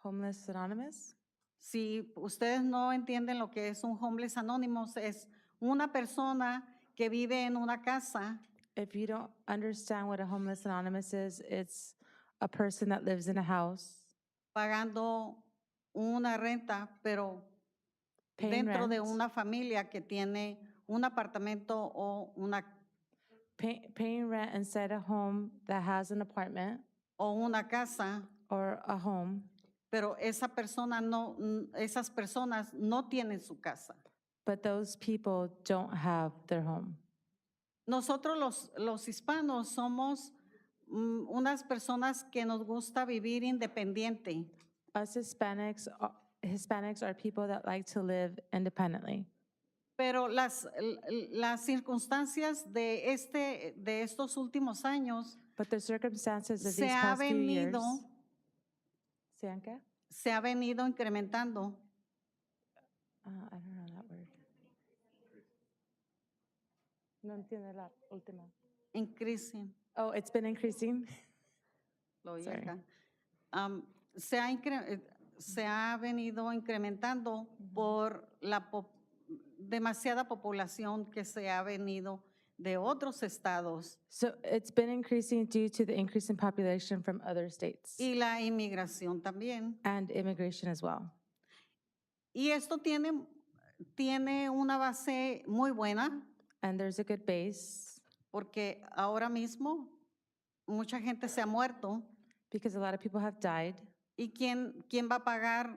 Homeless Anonymous. Si ustedes no entienden lo que es un homeless anónimos, es una persona que vive en una casa. If you don't understand what a homeless anonymous is, it's a person that lives in a house. Pagando una renta, pero Paying dentro de rent. una familia que tiene un apartamento o una Paying rent inside a home that has an apartment o una casa, or a home, pero esas personas no tienen su casa. but those people don't have their home. Nosotros los hispanos somos unas personas que nos gusta vivir independiente. Us Hispanics are people that like to live independently. Pero las circunstancias de estos últimos años But the circumstances of se these ha past few years, venido ¿sean qué? se ha venido incrementando. I don't know that word. No entiendo la última. Increasing. Oh, it's been increasing? Lo oí Sorry. acá. Se ha venido incrementando por la demasiada población que se ha venido de otros estados So it's been increasing due to the increase in population from other states y la inmigración también. and immigration as well. Y esto tiene una base muy buena And there's a good base porque ahora mismo mucha gente se ha muerto. because a lot of people have died. ¿Y quién va a pagar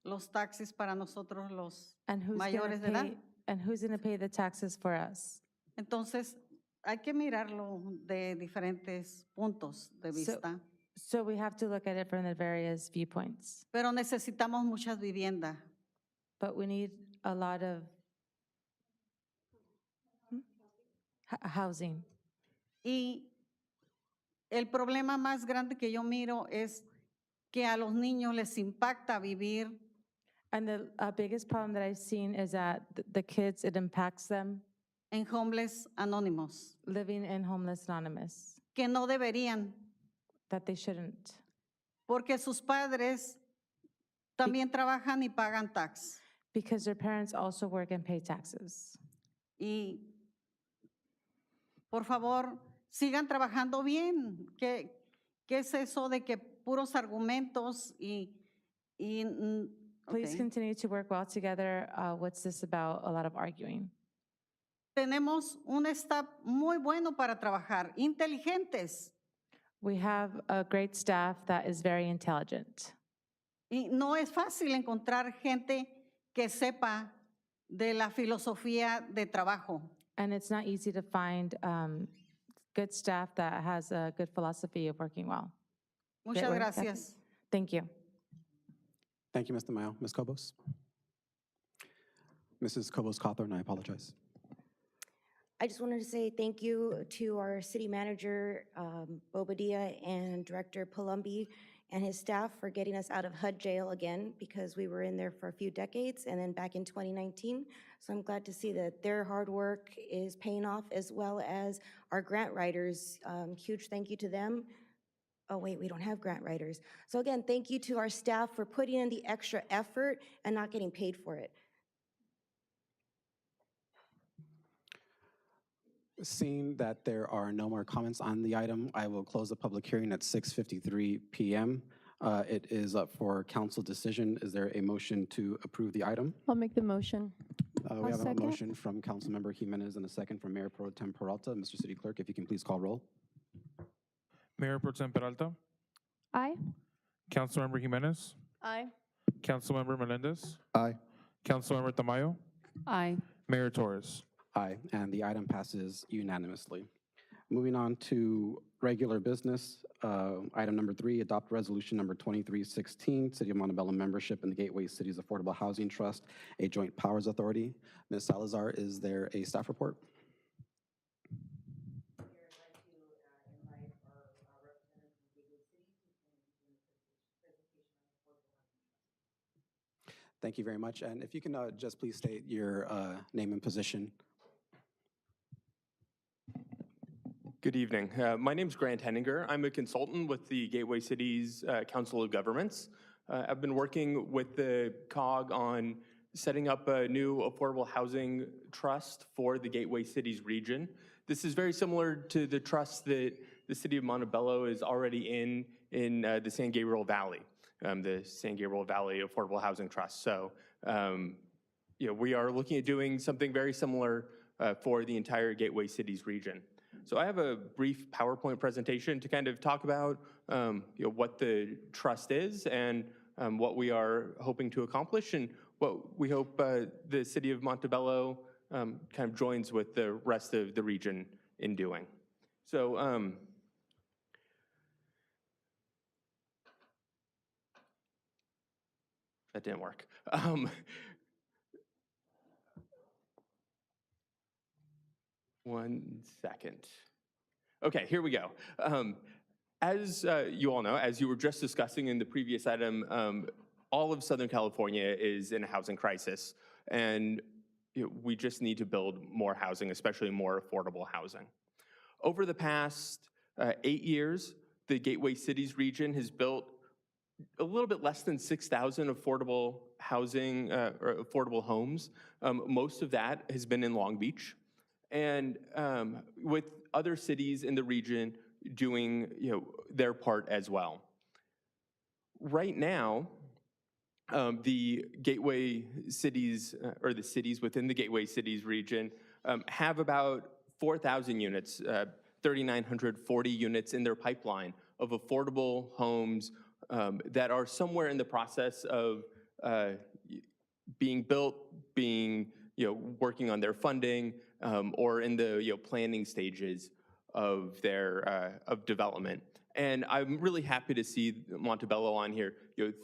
los taxis para nosotros los And who's mayores de edad? going to pay the taxes for us? Entonces, hay que mirarlo de diferentes puntos de vista. So we have to look at it from the various viewpoints. Pero necesitamos muchas viviendas. but we need a lot of housing. Y el problema más grande que yo miro es que a los niños les impacta vivir And the biggest problem that I've seen is that the kids, it impacts them en homeless anónimos, living in Homeless Anonymous, que no deberían, that they shouldn't. porque sus padres también trabajan y pagan tax. Because their parents also work and pay taxes. Y por favor, sigan trabajando bien. ¿Qué es eso de que puros argumentos Please okay. continue to work well together. What's this about? A lot of arguing. Tenemos un staff muy bueno para trabajar, inteligentes. We have a great staff that is very intelligent. Y no es fácil encontrar gente que sepa de la filosofía de trabajo. And it's not easy to find good staff that has a good philosophy of working well. Muchas Great work gracias. ethic. Thank you. Thank you, Mr. Mayo. Ms. Cobos? Mrs. Cobos-Cawthorn, I apologize. I just wanted to say thank you to our city manager, Bobadilla, and Director Palumbi and his staff for getting us out of HUD jail again, because we were in there for a few decades and then back in 2019. So I'm glad to see that their hard work is paying off, as well as our grant writers. Huge thank you to them. Oh, wait, we don't have grant writers. So again, thank you to our staff for putting in the extra effort and not getting paid for it. Seeing that there are no more comments on the item, I will close the public hearing at 6:53 p.m. It is up for council decision. Is there a motion to approve the item? I'll make the motion. We have a motion from Councilmember Jimenez and a second from Mayor Pro Tem Peralta. Mr. City Clerk, if you can please call roll. Mayor Pro Tem Peralta, Aye. Councilmember Jimenez, Aye. Councilmember Melendez, Aye. Councilmember Tamayo, Aye. Mayor Torres. Aye, and the item passes unanimously. Moving on to regular business, item number 3, adopt resolution number 2316, City of Montebello membership in the Gateway Cities Affordable Housing Trust, a joint powers authority. Ms. Salazar, is there a staff report? Thank you very much. And if you can just please state your name and position. Good evening. My name is Grant Henninger. I'm a consultant with the Gateway Cities Council of Governments. I've been working with the COG on setting up a new affordable housing trust for the Gateway Cities region. This is very similar to the trust that the City of Montebello is already in the San Gabriel Valley, the San Gabriel Valley Affordable Housing Trust. So, we are looking at doing something very similar for the entire Gateway Cities region. So I have a brief PowerPoint presentation to kind of talk about what the trust is and what we are hoping to accomplish and what we hope the City of Montebello kind of joins with the rest of the region in doing. So that didn't work. One second. Okay, here we go. As you all know, as you were just discussing in the previous item, all of Southern California is in a housing crisis, and we just need to build more housing, especially more affordable housing. Over the past 8 years, the Gateway Cities region has built a little bit less than 6,000 affordable housing or affordable homes. Most of that has been in Long Beach. And with other cities in the region doing their part as well. Right now, the Gateway Cities, or the cities within the Gateway Cities region, have about 4,000 units, 3,940 units in their pipeline of affordable homes that are somewhere in the process of being built, being working on their funding, or in the planning stages of their of development. And I'm really happy to see Montebello on here.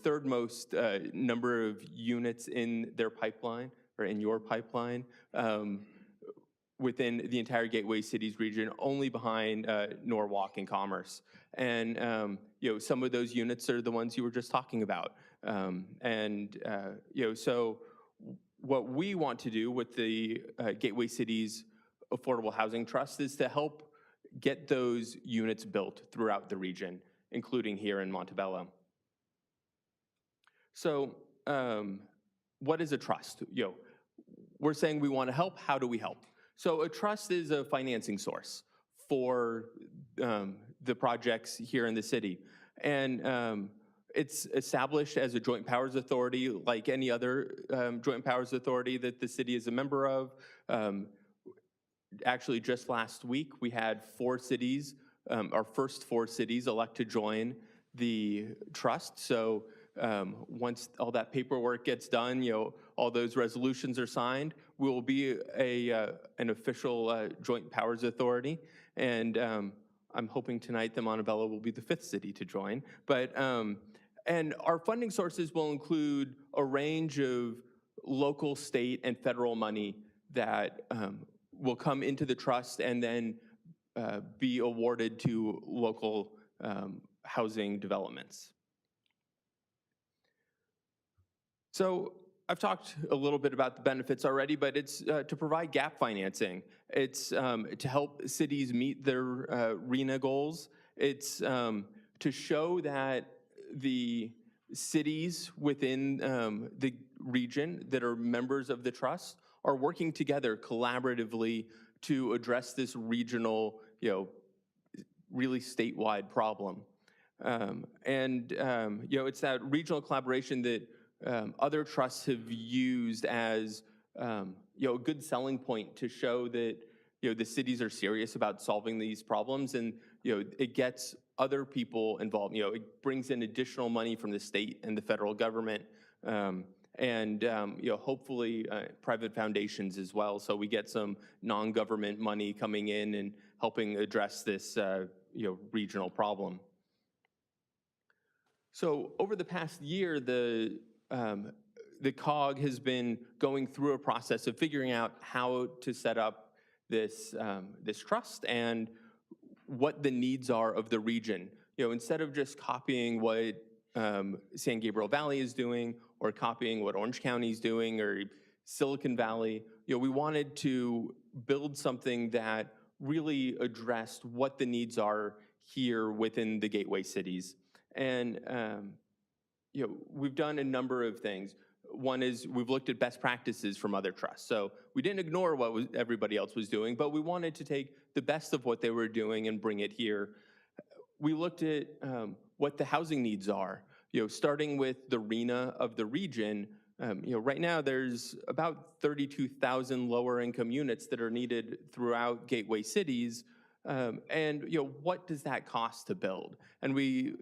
Third most number of units in their pipeline, or in your pipeline, within the entire Gateway Cities region, only behind Norwalk and Commerce. And some of those units are the ones you were just talking about. So what we want to do with the Gateway Cities Affordable Housing Trust is to help get those units built throughout the region, including here in Montebello. So what is a trust? We're saying we want to help. How do we help? So a trust is a financing source for the projects here in the city. And it's established as a joint powers authority like any other joint powers authority that the city is a member of. Actually, just last week, we had 4 cities, our first 4 cities elect to join the trust. So once all that paperwork gets done, all those resolutions are signed, we will be an official joint powers authority. And I'm hoping tonight that Montebello will be the 5th city to join. But and our funding sources will include a range of local, state, and federal money that will come into the trust and then be awarded to local housing developments. So I've talked a little bit about the benefits already, but it's to provide gap financing. It's to help cities meet their RHNA goals. It's to show that the cities within the region that are members of the trust are working together collaboratively to address this regional, really statewide problem. It's that regional collaboration that other trusts have used as a good selling point to show that the cities are serious about solving these problems, and it gets other people involved. It brings in additional money from the state and the federal government, and hopefully private foundations as well. So we get some non-government money coming in and helping address this regional problem. So over the past year, the COG has been going through a process of figuring out how to set up this trust and what the needs are of the region. Instead of just copying what San Gabriel Valley is doing or copying what Orange County is doing or Silicon Valley, we wanted to build something that really addressed what the needs are here within the gateway cities. And we've done a number of things. One is we've looked at best practices from other trusts. So we didn't ignore what everybody else was doing, but we wanted to take the best of what they were doing and bring it here. We looked at what the housing needs are. Starting with the RHNA of the region, right now there's about 32,000 lower income units that are needed throughout gateway cities. And what does that cost to build? And we,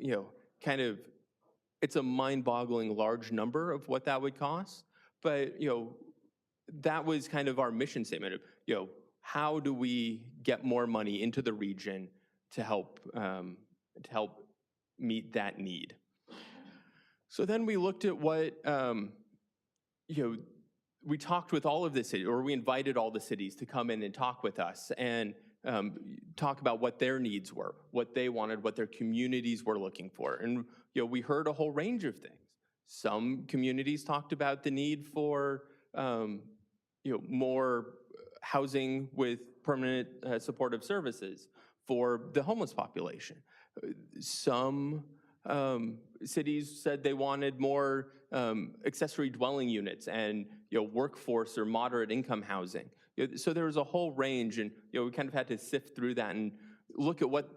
it's a mind-boggling large number of what that would cost. But that was kind of our mission statement of how do we get more money into the region to help meet that need. So then we looked at what we talked with all of the cities, or we invited all the cities to come in and talk with us and talk about what their needs were, what they wanted, what their communities were looking for. And we heard a whole range of things. Some communities talked about the need for more housing with permanent supportive services for the homeless population. Some cities said they wanted more accessory dwelling units and workforce or moderate income housing. So there was a whole range, and we kind of had to sift through that and look at what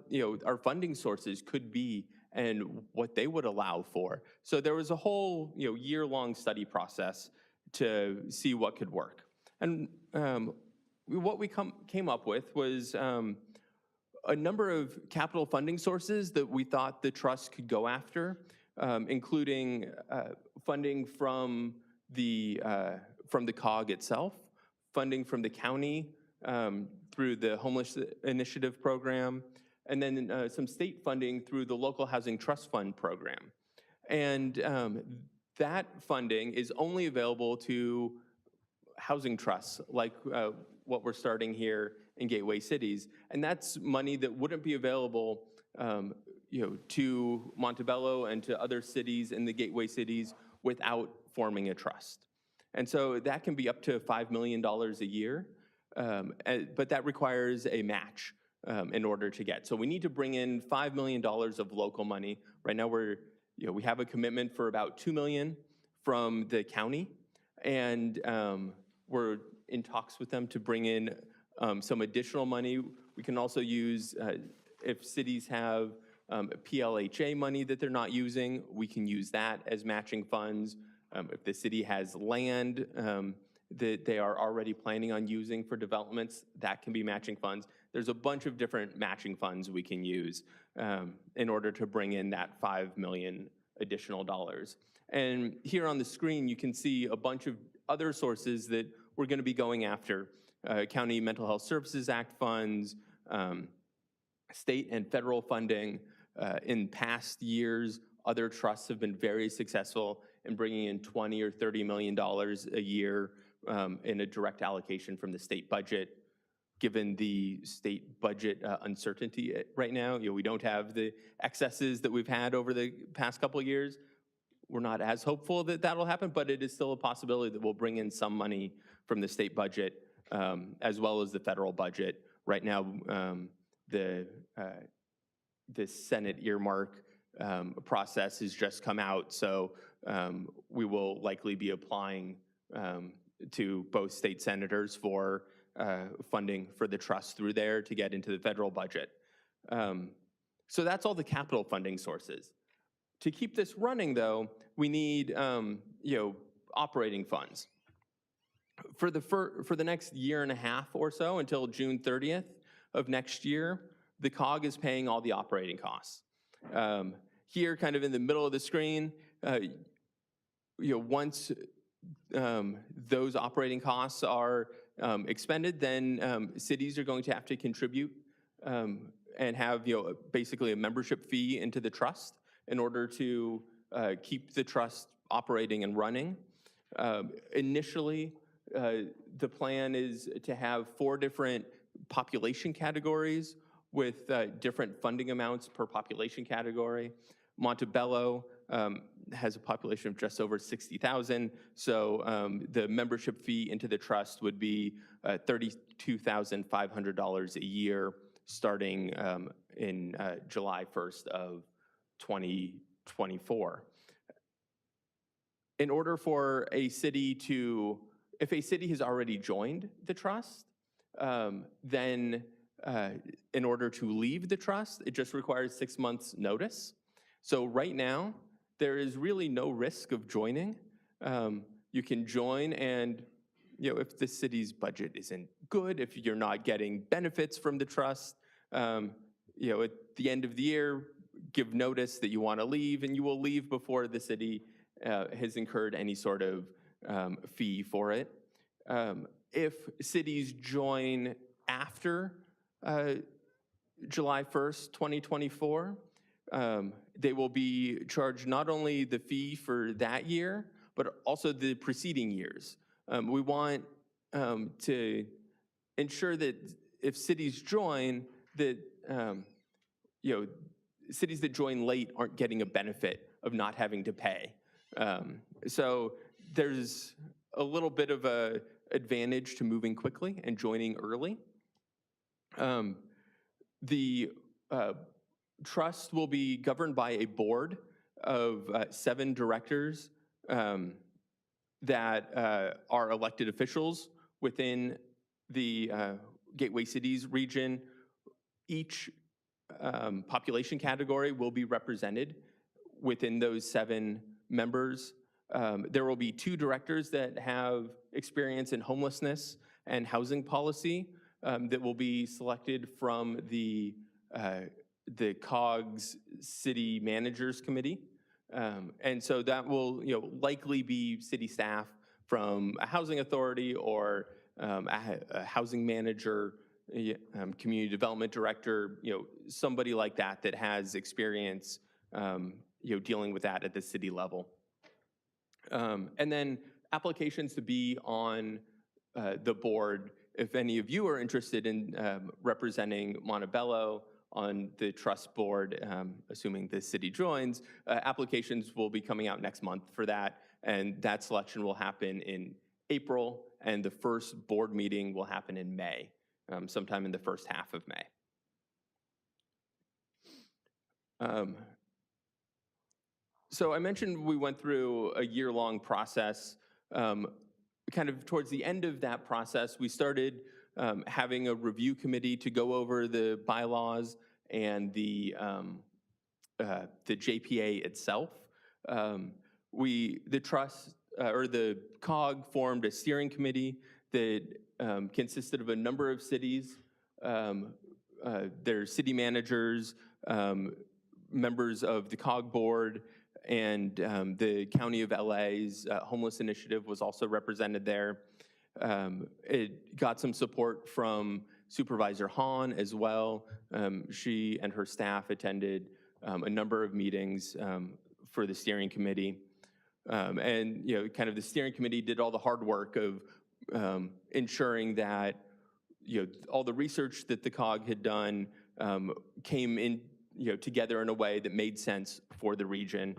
our funding sources could be and what they would allow for. So there was a whole year-long study process to see what could work. And what we came up with was a number of capital funding sources that we thought the trust could go after, including funding from the COG itself, funding from the county through the Homeless Initiative Program, and then some state funding through the Local Housing Trust Fund program. And that funding is only available to housing trusts, like what we're starting here in Gateway Cities. And that's money that wouldn't be available to Montebello and to other cities in the Gateway Cities without forming a trust. And so that can be up to $5 million a year, but that requires a match in order to get. So we need to bring in $5 million of local money. Right now we have a commitment for about $2 million from the county, and we're in talks with them to bring in some additional money. We can also use, if cities have PLHA money that they're not using, we can use that as matching funds. If the city has land that they are already planning on using for developments, that can be matching funds. There's a bunch of different matching funds we can use in order to bring in that $5 million additional dollars. And here on the screen, you can see a bunch of other sources that we're going to be going after. County Mental Health Services Act funds, state and federal funding. In past years, other trusts have been very successful in bringing in $20 or $30 million a year in a direct allocation from the state budget. Given the state budget uncertainty right now, we don't have the excesses that we've had over the past couple of years. We're not as hopeful that that'll happen, but it is still a possibility that we'll bring in some money from the state budget as well as the federal budget. Right now, the Senate earmark process has just come out, so we will likely be applying to both state senators for funding for the trust through there to get into the federal budget. So that's all the capital funding sources. To keep this running, though, we need operating funds. For the next year and a half or so, until June 30th of next year, the COG is paying all the operating costs. Here, kind of in the middle of the screen, once those operating costs are expended, then cities are going to have to contribute and have basically a membership fee into the trust in order to keep the trust operating and running. Initially, the plan is to have 4 different population categories with different funding amounts per population category. Montebello has a population of just over 60,000, so the membership fee into the trust would be $32,500 a year starting in July 1st of 2024. In order for a city to, if a city has already joined the trust, then in order to leave the trust, it just requires 6 months notice. So right now, there is really no risk of joining. You can join, and if the city's budget isn't good, if you're not getting benefits from the trust, at the end of the year, give notice that you want to leave, and you will leave before the city has incurred any sort of fee for it. If cities join after July 1st, 2024, they will be charged not only the fee for that year, but also the preceding years. We want to ensure that if cities join, that cities that join late aren't getting a benefit of not having to pay. So there's a little bit of a advantage to moving quickly and joining early. The trust will be governed by a board of 7 directors that are elected officials within the Gateway Cities region. Each population category will be represented within those 7 members. There will be 2 directors that have experience in homelessness and housing policy that will be selected from the COG's City Managers Committee. And so that will likely be city staff from a housing authority or a housing manager community development director, somebody like that that has experience, dealing with that at the city level. And then applications to be on the board. If any of you are interested in representing Montebello on the trust board, assuming the city joins, applications will be coming out next month for that, and that selection will happen in April, and the first board meeting will happen in May, sometime in the first half of May. So I mentioned we went through a year-long process. Kind of towards the end of that process, we started having a review committee to go over the bylaws and the JPA itself. The trust, or the COG formed a steering committee that consisted of a number of cities, their city managers, members of the COG board, and the County of LA's homeless initiative was also represented there. It got some support from Supervisor Hahn as well. She and her staff attended a number of meetings for the steering committee. And kind of the steering committee did all the hard work of ensuring that all the research that the COG had done came in together in a way that made sense for the region.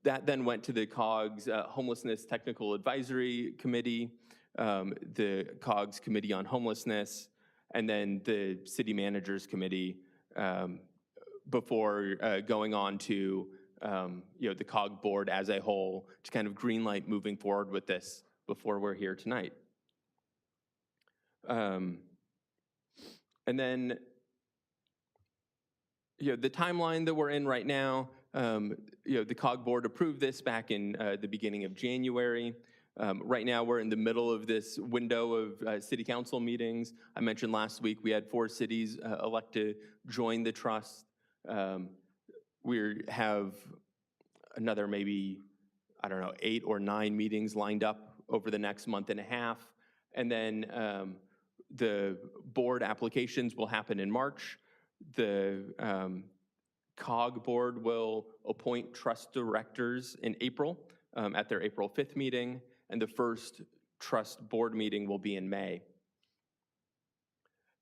That then went to the COG's Homelessness Technical Advisory Committee, the COG's Committee on Homelessness, and then the City Managers Committee before going on to the COG board as a whole to kind of greenlight moving forward with this before we're here tonight. And then the timeline that we're in right now, the COG board approved this back in the beginning of January. Right now, we're in the middle of this window of city council meetings. I mentioned last week we had 4 cities elect to join the trust. We have another maybe, 8 or 9 meetings lined up over the next month and a half. And then the board applications will happen in March. The COG board will appoint trust directors in April at their April 5th meeting, and the first trust board meeting will be in May.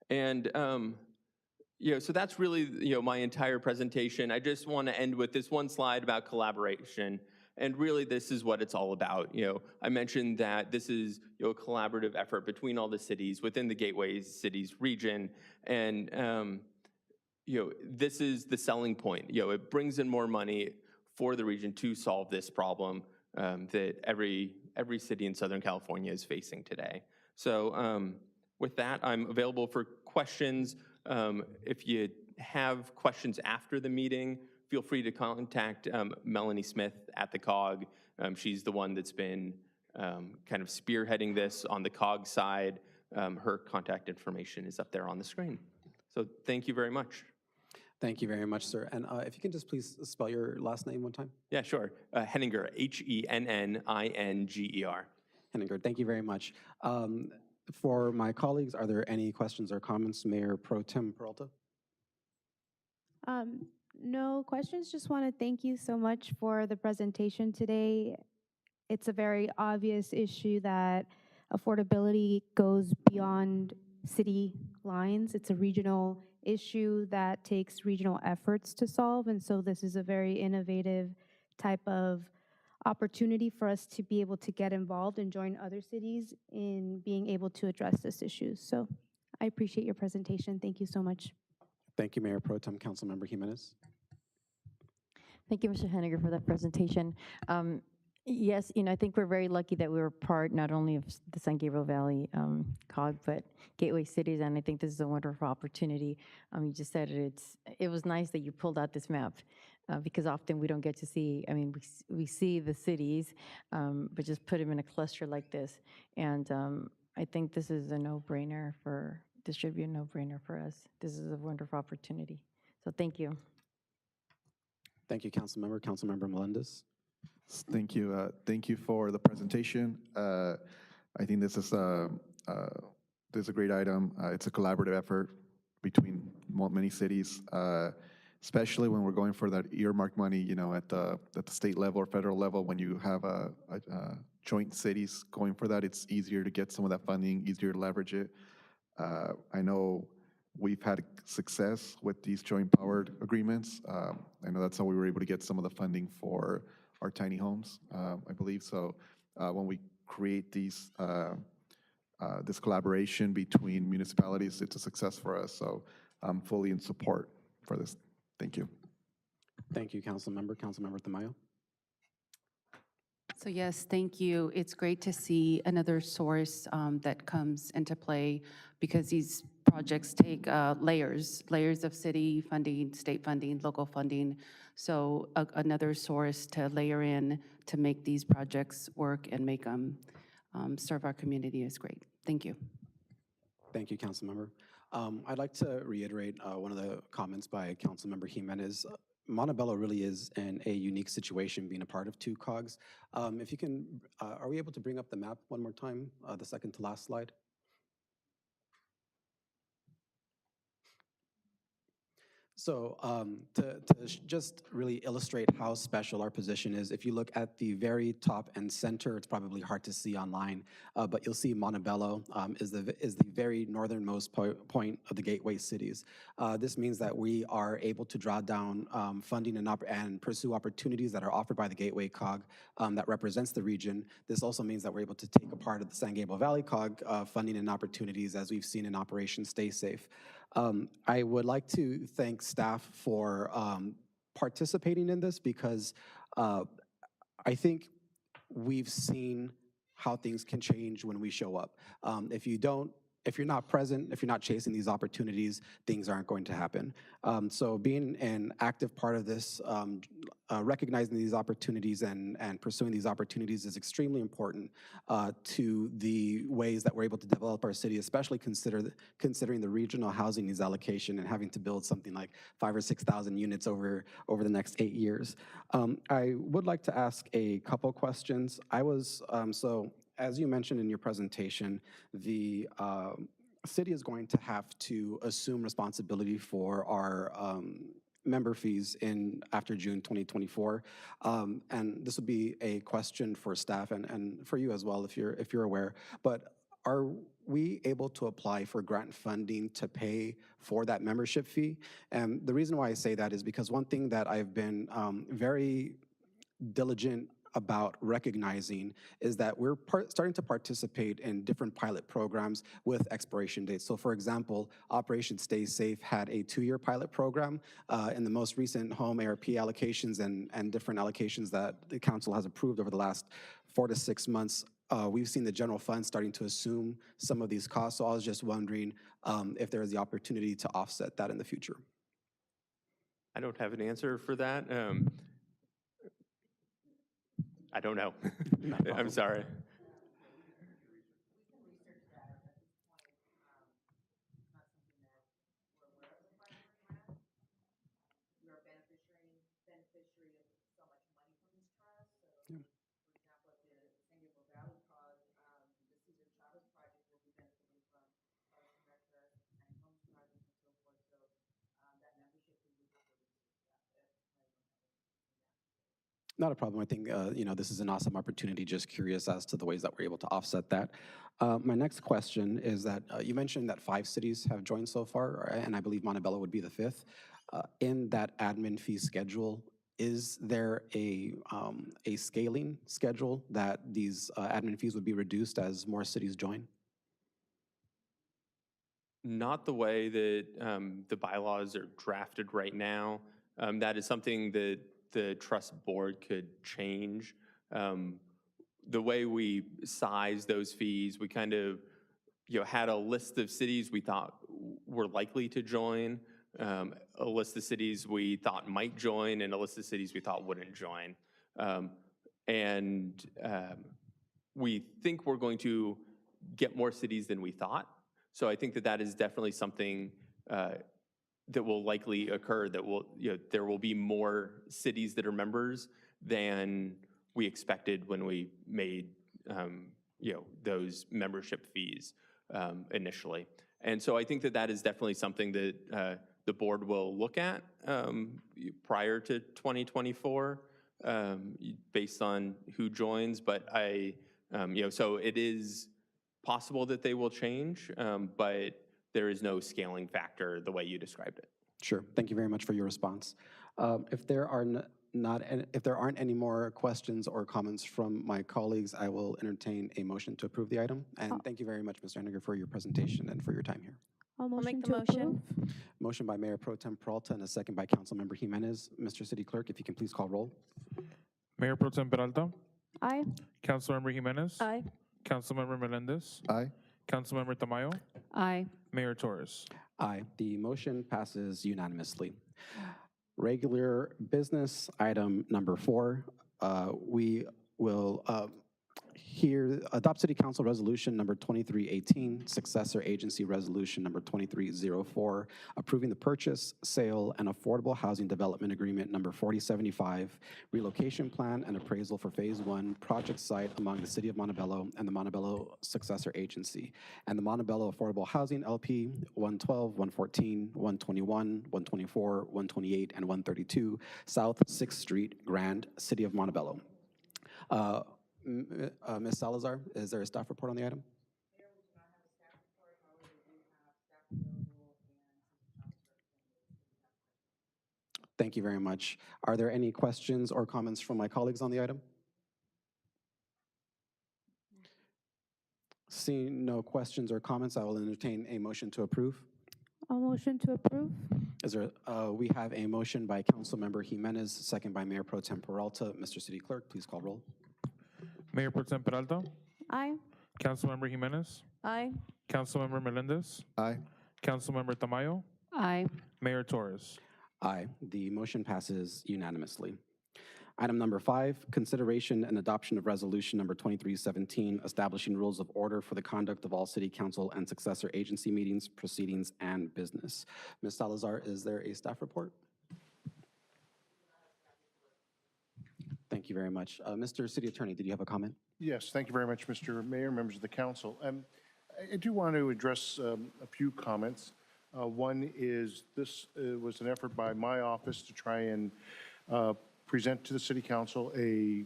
And so that's really my entire presentation. I just want to end with this one slide about collaboration. And really, this is what it's all about. I mentioned that this is a collaborative effort between all the cities within the Gateway Cities region, and this is the selling point. It brings in more money for the region to solve this problem that every city in Southern California is facing today. So with that, I'm available for questions. If you have questions after the meeting, feel free to contact Melanie Smith at the COG. She's the one that's been kind of spearheading this on the COG side. Her contact information is up there on the screen. So thank you very much. Thank you very much, sir. And if you can just please spell your last name one time. Yeah, sure. Henninger, Henninger. Henninger, thank you very much. For my colleagues, are there any questions or comments? Mayor Pro Tem Peralta? No questions. Just want to thank you so much for the presentation today. It's a very obvious issue that affordability goes beyond city lines. It's a regional issue that takes regional efforts to solve, and so this is a very innovative type of opportunity for us to be able to get involved and join other cities in being able to address this issue. So I appreciate your presentation. Thank you so much. Thank you, Mayor Pro Tem Councilmember Jimenez. Thank you, Mr. Henniger, for that presentation. Yes, I think we're very lucky that we were part not only of the San Gabriel Valley COG, but Gateway Cities, and I think this is a wonderful opportunity. You just said it was nice that you pulled out this map because often we don't get to see, we see the cities, but just put them in a cluster like this. And I think this is a no-brainer this should be a no-brainer for us. This is a wonderful opportunity. So thank you. Thank you, Councilmember. Councilmember Melendez. Thank you. Thank you for the presentation. I think this is This is a great item. It's a collaborative effort between many cities, especially when we're going for that earmark money, you know, at the state level or federal level. When you have a joint cities going for that, it's easier to get some of that funding, easier to leverage it. I know we've had success with these joint powered agreements. I know that's how we were able to get some of the funding for our tiny homes, I believe. So when we create these, this collaboration between municipalities, it's a success for us. So I'm fully in support for this. Thank you. Thank you, Councilmember. Councilmember Tamayo. So yes, thank you. It's great to see another source that comes into play because these projects take layers of city funding, state funding, local funding. So another source to layer in to make these projects work and make them serve our community is great. Thank you. Thank you, Councilmember. I'd like to reiterate one of the comments by Councilmember Jimenez. Montebello really is in a unique situation being a part of two COGs. If you can, are we able to bring up the map one more time, the second to last slide? So just really illustrate how special our position is, if you look at the very top and center, it's probably hard to see online, but you'll see Montebello is the very northernmost point of the gateway cities. This means that we are able to draw down funding and pursue opportunities that are offered by the Gateway COG that represents the region. This also means that we're able to take a part of the San Gabriel Valley COG funding and opportunities, as we've seen in Operation Stay Safe. I would like to thank staff for participating in this, because I think we've seen how things can change when we show up. If you're not present, if you're not chasing these opportunities, things aren't going to happen. So being an active part of this, recognizing these opportunities and pursuing these opportunities is extremely important to the ways that we're able to develop our city, especially considering the regional housing needs allocation and having to build something like 5,000 or 6,000 units over the next 8 years. I would like to ask a couple questions. So as you mentioned in your presentation, the city is going to have to assume responsibility for our member fees after June 2024. And this would be a question for staff and for you as well, if you're aware. But are we able to apply for grant funding to pay for that membership fee? And the reason why I say that is because one thing that I've been very diligent about recognizing is that we're starting to participate in different pilot programs with expiration dates. So for example, Operation Stay Safe had a 2-year pilot program. In the most recent home ARP allocations and different allocations that the council has approved over the last 4 to 6 months, we've seen the general fund starting to assume some of these costs. So I was just wondering if there is the opportunity to offset that in the future. I don't have an answer for that. I don't know. I'm sorry. Not a problem. I think this is an awesome opportunity. Just curious as to the ways that we're able to offset that. My next question is that you mentioned that 5 cities have joined so far, and I believe Montebello would be the 5th. In that admin fee schedule, is there a scaling schedule that these admin fees would be reduced as more cities join? Not the way that the bylaws are drafted right now. That is something that the trust board could change. The way we size those fees, we kind of had a list of cities we thought were likely to join, a list of cities we thought might join, and a list of cities we thought wouldn't join. We think we're going to get more cities than we thought. So I think that that is definitely something that will likely occur, that there will be more cities that are members than we expected when we made those membership fees. initially. And so I think that that is definitely something that the board will look at prior to 2024 based on who joins. But so it is possible that they will change, but there is no scaling factor the way you described it. Sure. Thank you very much for your response. If there aren't any more questions or comments from my colleagues, I will entertain a motion to approve the item. And thank you very much, Mr. Henniger, for your presentation and for your time here. I'll make motion the to motion. approve. Motion by Mayor Pro Tem Peralta and a second by Councilmember Jimenez. Mr. City Clerk, if you can please call roll. Mayor Pro Tem Peralta, Aye. Councilmember Jimenez, Aye. Councilmember Melendez, Aye. Councilmember Tamayo, Aye. Mayor Torres. Aye. The motion passes unanimously. Regular business, item number 4. We will adopt City Council Resolution number 2318, successor agency resolution number 2304, approving the purchase, sale, and affordable housing development agreement number 4075, relocation plan and appraisal for Phase 1 project site among the City of Montebello and the Montebello successor agency, and the Montebello Affordable Housing LP 112, 114, 121, 124, 128, and 132, South 6th Street, Grand, City of Montebello. Ms. Salazar, is there a staff report on the item? Thank you very much. Are there any questions or comments from my colleagues on the item? Seeing no questions or comments, I will entertain a motion to approve. I'll motion to approve. We have a motion by Councilmember Jimenez, second by Mayor Pro Tem Peralta. Mr. City Clerk, please call roll. Mayor Pro Tem Peralta, Aye. Councilmember Jimenez, Aye. Councilmember Melendez, Aye. Councilmember Tamayo, Aye. Mayor Torres. Aye. The motion passes unanimously. Item number 5, consideration and adoption of resolution number 2317, establishing rules of order for the conduct of all city council and successor agency meetings, proceedings, and business. Ms. Salazar, is there a staff report? Thank you very much. Mr. City Attorney, did you have a comment? Yes, thank you very much, Mr. Mayor, members of the council. I do want to address a few comments. One is this was an effort by my office to try and present to the City Council a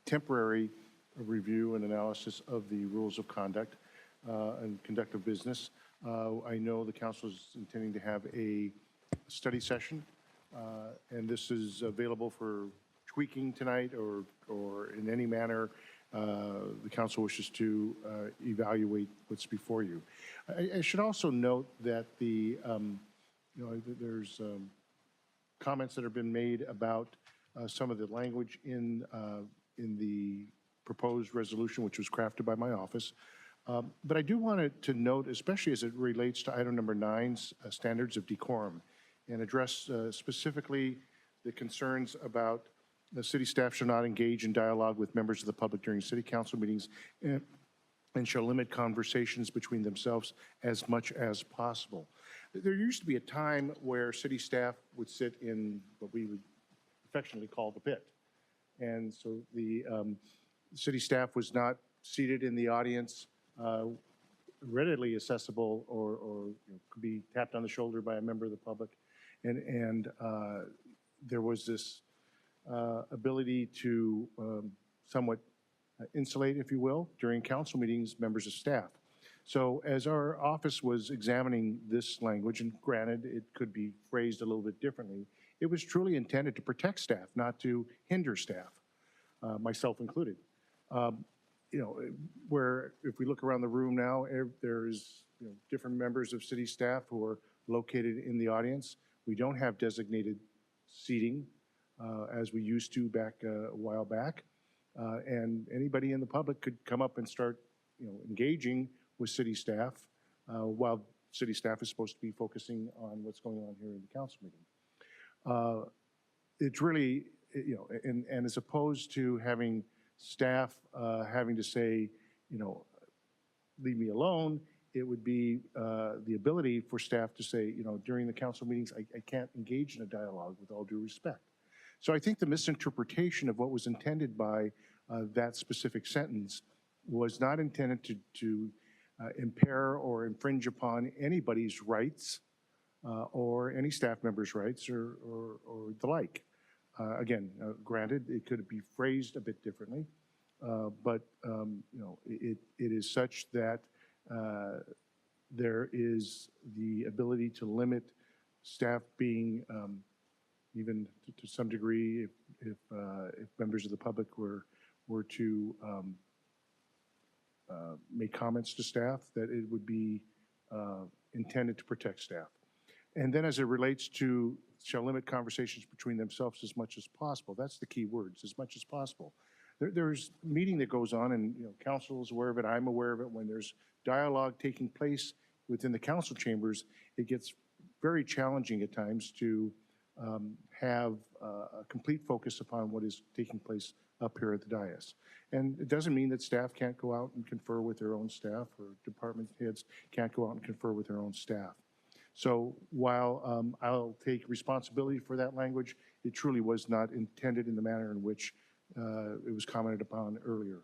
temporary review and analysis of the rules of conduct and conduct of business. I know the council is intending to have a study session, and this is available for tweaking tonight or in any manner the council wishes to evaluate what's before you. I should also note that there's comments that have been made about some of the language in the proposed resolution, which was crafted by my office. But I do want to note, especially as it relates to item number 9's standards of decorum, and address specifically the concerns about the city staff shall not engage in dialogue with members of the public during city council meetings and shall limit conversations between themselves as much as possible. There used to be a time where city staff would sit in what we would affectionately call the pit. And so the city staff was not seated in the audience, readily accessible or could be tapped on the shoulder by a member of the public. And there was this ability to somewhat insulate, if you will, during council meetings, members of staff. So as our office was examining this language, and granted, it could be phrased a little bit differently, it was truly intended to protect staff, not to hinder staff, myself included. Where if we look around the room now, there's different members of city staff who are located in the audience. We don't have designated seating as we used to back a while back. And anybody in the public could come up and start engaging with city staff while city staff is supposed to be focusing on what's going on here in the council meeting. It's really, and as opposed to having staff having to say, leave me alone, it would be the ability for staff to say, during the council meetings, I can't engage in a dialogue with all due respect. So I think the misinterpretation of what was intended by that specific sentence was not intended to impair or infringe upon anybody's rights or any staff member's rights or the like. Again, granted, it could be phrased a bit differently, but you know, it is such that there is the ability to limit staff being, even to some degree, if members of the public were to make comments to staff, that it would be intended to protect staff. And then as it relates to shall limit conversations between themselves as much as possible, that's the key words, as much as possible. There's meeting that goes on, and you know, council is aware of it, I'm aware of it. When there's dialogue taking place within the council chambers, it gets very challenging at times to have a complete focus upon what is taking place up here at the dais. And it doesn't mean that staff can't go out and confer with their own staff, or department heads can't go out and confer with their own staff. So while I'll take responsibility for that language, it truly was not intended in the manner in which it was commented upon earlier.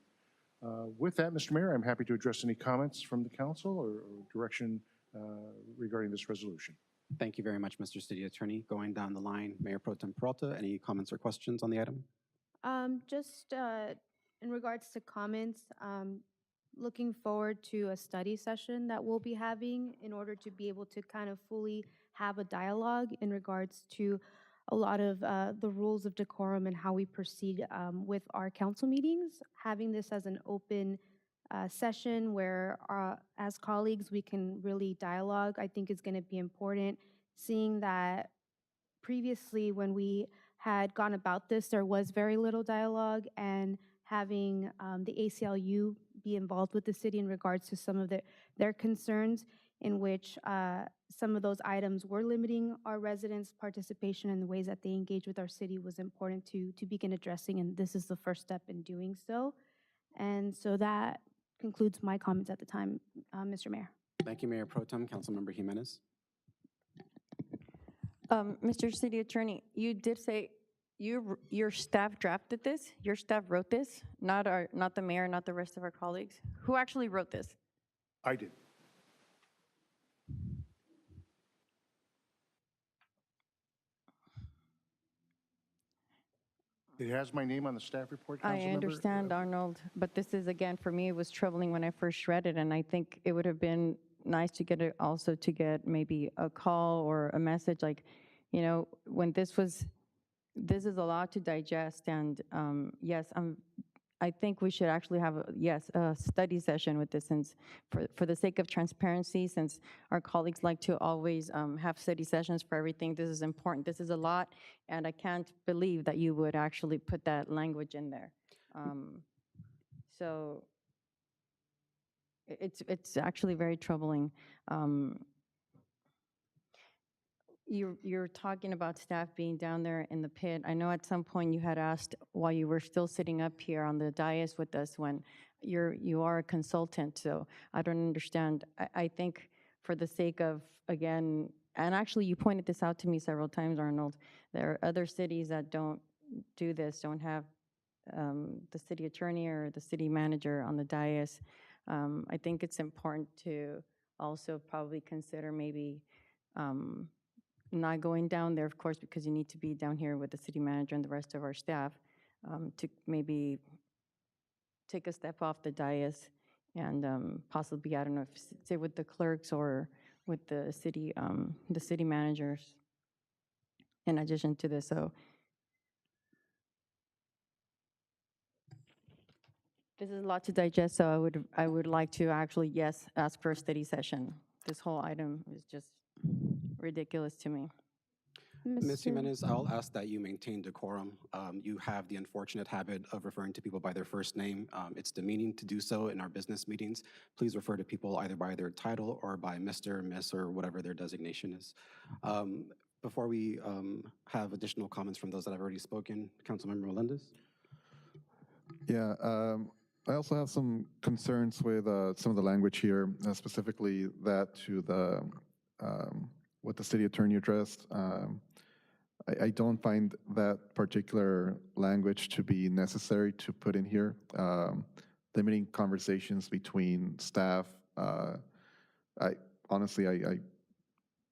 With that, Mr. Mayor, I'm happy to address any comments from the council or direction regarding this resolution. Thank you very much, Mr. City Attorney. Going down the line, Mayor Pro Tem Peralta, any comments or questions on the item? Just in regards to comments, looking forward to a study session that we'll be having in order to be able to kind of fully have a dialogue in regards to a lot of the rules of decorum and how we proceed with our council meetings. Having this as an open session where as colleagues we can really dialogue, I think is going to be important. Seeing that previously when we had gone about this, there was very little dialogue, and having the ACLU be involved with the city in regards to some of their concerns, in which some of those items were limiting our residents' participation in the ways that they engage with our city, was important to begin addressing, and this is the first step in doing so. And so that concludes my comments at the time, Mr. Mayor. Thank you, Mayor Pro Tem. Councilmember Jimenez. Mr. City Attorney, you did say your staff drafted this? Your staff wrote this? Not the mayor, not the rest of our colleagues? Who actually wrote this? I did. It has my name on the staff report, I Councilmember. understand, Arnold, but this is, again, for me, it was troubling when I first read it, and I think it would have been nice to get it, also to get maybe a call or a message, like, you know, when this is a lot to digest, and yes, I think we should actually have, a study session with this, since for the sake of transparency, since our colleagues like to always have study sessions for everything. This is important. This is a lot, and I can't believe that you would actually put that language in there. So it's actually very troubling. You're talking about staff being down there in the pit. I know at some point you had asked why you were still sitting up here on the dais with us when you are a consultant, so I don't understand. I think for the sake of, again, and actually you pointed this out to me several times, Arnold, there are other cities that don't do this, don't have the city attorney or the city manager on the dais. I think it's important to also probably consider maybe not going down there, of course, because you need to be down here with the city manager and the rest of our staff, to maybe take a step off the dais and possibly, I don't know, if say with the clerks or with the city managers in addition to this. So this is a lot to digest, so I would like to actually, yes, ask for a study session. This whole item is just ridiculous to me. Ms. Jimenez, I'll ask that you maintain decorum. You have the unfortunate habit of referring to people by their first name. It's demeaning to do so in our business meetings. Please refer to people either by their title or by Mr., Miss, or whatever their designation is. Before we have additional comments from those that have already spoken, Councilmember Melendez. Yeah, I also have some concerns with some of the language here, specifically that to the what the city attorney addressed. I don't find that particular language to be necessary to put in here. Limiting conversations between staff I honestly, I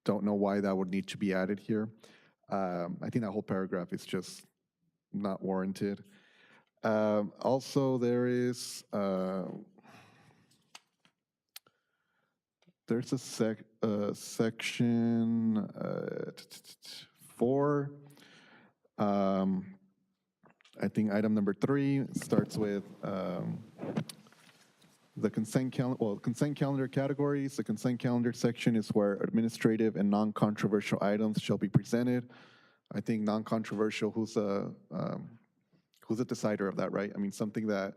don't know why that would need to be added here. I think that whole paragraph is just not warranted. Also, there's a section 4. I think item number 3 starts with the consent calendar. Well, consent calendar categories. The consent calendar section is where administrative and non-controversial items shall be presented. I think non-controversial. Who's the decider of that, right? I mean, something that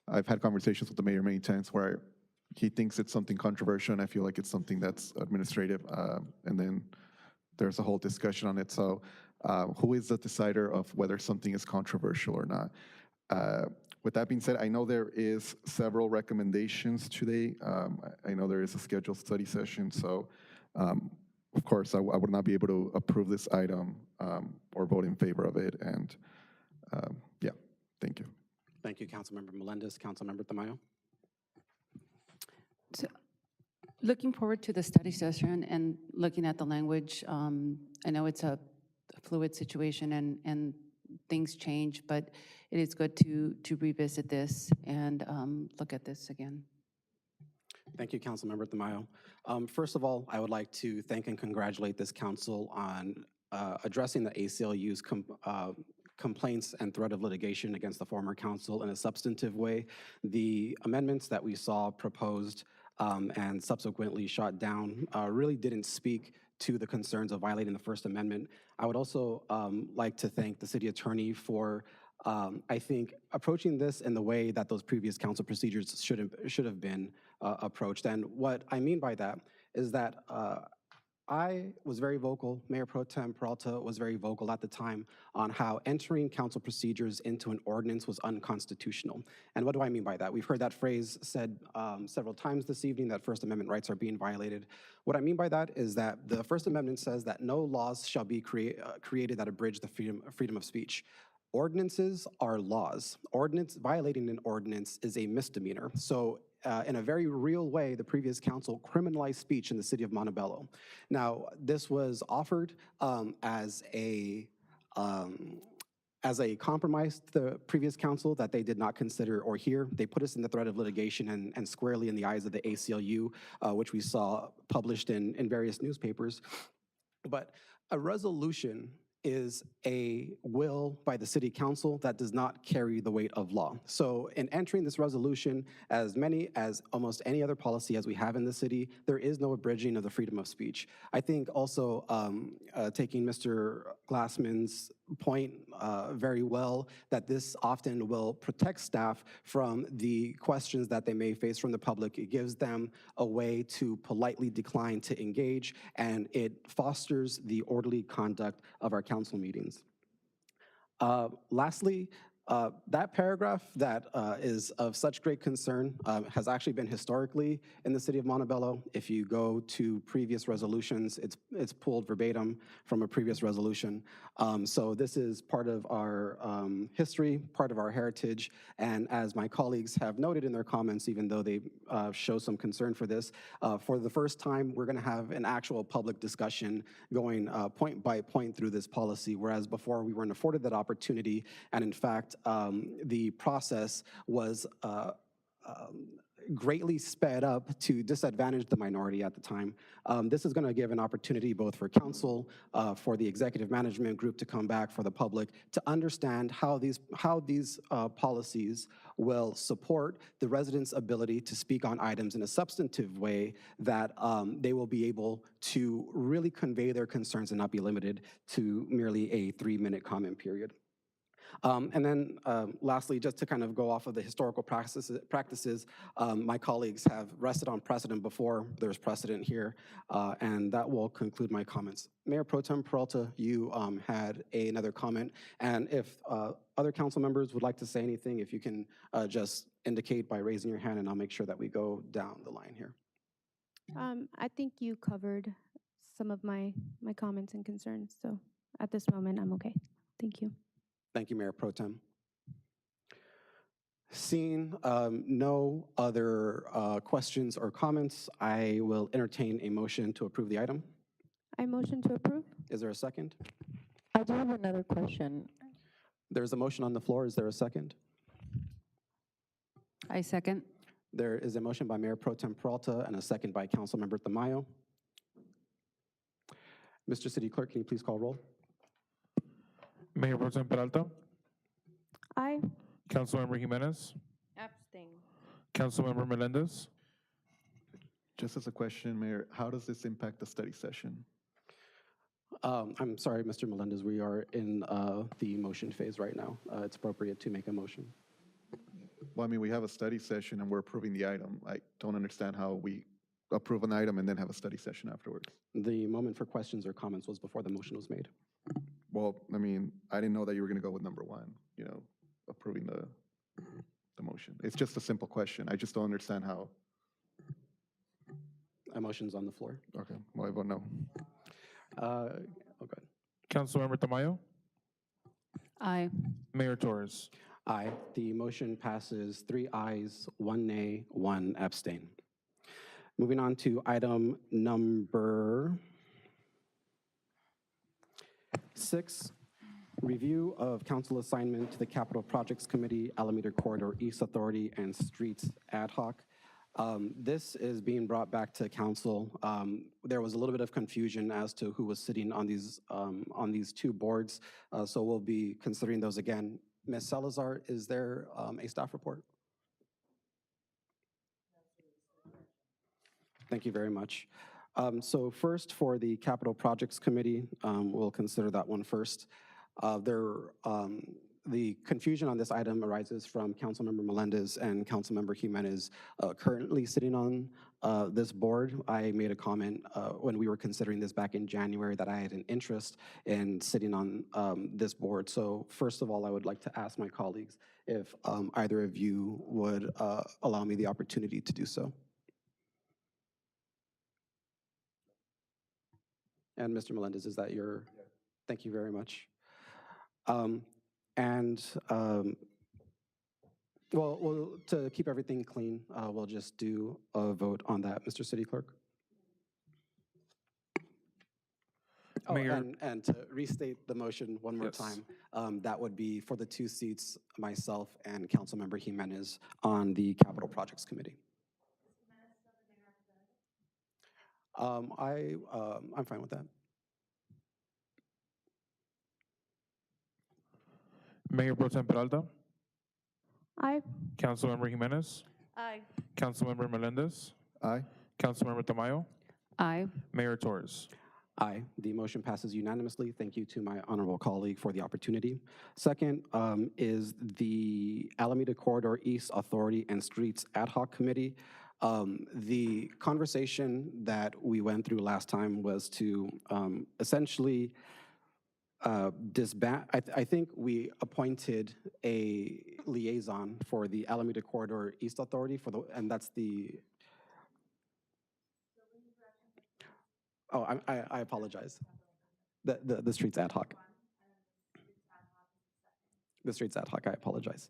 I've had conversations with the mayor many times where he thinks it's something controversial, and I feel like it's something that's administrative, and then there's a whole discussion on it. So who is the decider of whether something is controversial or not? With that being said, I know there is several recommendations today. I know there is a scheduled study session, so of course I would not be able to approve this item or vote in favor of it, and yeah, thank you. Thank you, Councilmember Melendez. Councilmember Tamayo? So, looking forward to the study session and looking at the language. I know it's a fluid situation and things change, but it is good to revisit this and look at this again. Thank you, Councilmember Tamayo. First of all, I would like to thank and congratulate this council on addressing the ACLU's complaints and threat of litigation against the former council in a substantive way. The amendments that we saw proposed and subsequently shot down really didn't speak to the concerns of violating the First Amendment. I would also like to thank the city attorney for, I think, approaching this in the way that those previous council procedures should have been approached. And what I mean by that is that I was very vocal, Mayor Pro Tem Peralta was very vocal at the time on how entering council procedures into an ordinance was unconstitutional. And what do I mean by that? We've heard that phrase said several times this evening, that First Amendment rights are being violated. What I mean by that is that the First Amendment says that no laws shall be created that abridge the freedom of speech. Ordinances are laws. Violating an ordinance is a misdemeanor. So in a very real way, the previous council criminalized speech in the city of Montebello. Now, this was offered as a compromise to the previous council that they did not consider or hear. They put us in the threat of litigation and squarely in the eyes of the ACLU, which we saw published in various newspapers. But a resolution is a will by the city council that does not carry the weight of law. So in entering this resolution, as almost any other policy as we have in the city, there is no abridging of the freedom of speech. I think also taking Mr. Glassman's point very well, that this often will protect staff from the questions that they may face from the public. It gives them a way to politely decline to engage, and it fosters the orderly conduct of our council meetings. Lastly, that paragraph that is of such great concern has actually been historically in the city of Montebello. If you go to previous resolutions, it's pulled verbatim from a previous resolution. So this is part of our history, part of our heritage, and as my colleagues have noted in their comments, even though they show some concern for this, for the first time, we're gonna have an actual public discussion going point by point through this policy, whereas before we weren't afforded that opportunity, and in fact, the process was greatly sped up to disadvantage the minority at the time. This is going to give an opportunity both for council, for the executive management group to come back, for the public to understand how these policies will support the residents' ability to speak on items in a substantive way that they will be able to really convey their concerns and not be limited to merely a 3-minute comment period. And then lastly, just to kind of go off of the historical practices, my colleagues have rested on precedent before. There's precedent here, and that will conclude my comments. Mayor Pro Tem Peralta, you had another comment, and if other council members would like to say anything, if you can just indicate by raising your hand, and I'll make sure that we go down the line here. I think you covered some of my comments and concerns, so at this moment, I'm okay. Thank you. Thank you, Mayor Pro Tem. Seeing no other questions or comments, I will entertain a motion to approve the item. I motion to approve. Is there a second? I do have another question. There's a motion on the floor. Is there a second? I second. There is a motion by Mayor Pro Tem Peralta and a second by Councilmember Tamayo. Mr. City Clerk, can you please call roll? Mayor Pro Tem Peralta, Aye. Councilmember Jimenez, Abstain. Councilmember Melendez. Just as a question, Mayor, how does this impact the study session? I'm sorry, Mr. Melendez, we are in the motion phase right now. It's appropriate to make a motion. Well, I mean, we have a study session and we're approving the item. I don't understand how we approve an item and then have a study session afterwards. The moment for questions or comments was before the motion was made. Well, I mean, I didn't know that you were going to go with number one, you know, approving the motion. It's just a simple question. I just don't understand how. A motion's on the floor. Okay, well, I vote no. Okay. Councilmember Tamayo, Aye. Mayor Torres. Aye. The motion passes 3 ayes, 1 nay, 1 abstain. Moving on to item number 6, review of council assignment to the Capital Projects Committee, Alameda Corridor East Authority, and Streets Ad Hoc. This is being brought back to council. There was a little bit of confusion as to who was sitting on these 2 boards, so we'll be considering those again. Ms. Salazar, is there a staff report? Thank you very much. So first, for the Capital Projects Committee, we'll consider that one first. The confusion on this item arises from Councilmember Melendez and Councilmember Jimenez currently sitting on this board. I made a comment when we were considering this back in January that I had an interest in sitting on this board. So first of all, I would like to ask my colleagues if either of you would allow me the opportunity to do so. And Mr. Melendez, is that your? Yes. Thank you very much. Well, to keep everything clean, we'll just do a vote on that. Mr. City Clerk? Mayor. And to restate the motion one more Yes. time, that would be for the 2 seats, myself and Councilmember Jimenez on the Capital Projects Committee. I'm fine with that. Mayor Pro Tem Peralta, Aye. Councilmember Jimenez, Aye. Councilmember Melendez, Aye. Councilmember Tamayo, Aye. Mayor Torres. Aye. The motion passes unanimously. Thank you to my honorable colleague for the opportunity. Second is the Alameda Corridor East Authority and Streets Ad Hoc Committee. The conversation that we went through last time was to essentially disband. I think we appointed a liaison for the Alameda Corridor East Authority and that's the. Oh, I apologize. The Streets Ad Hoc. The Streets Ad Hoc, I apologize.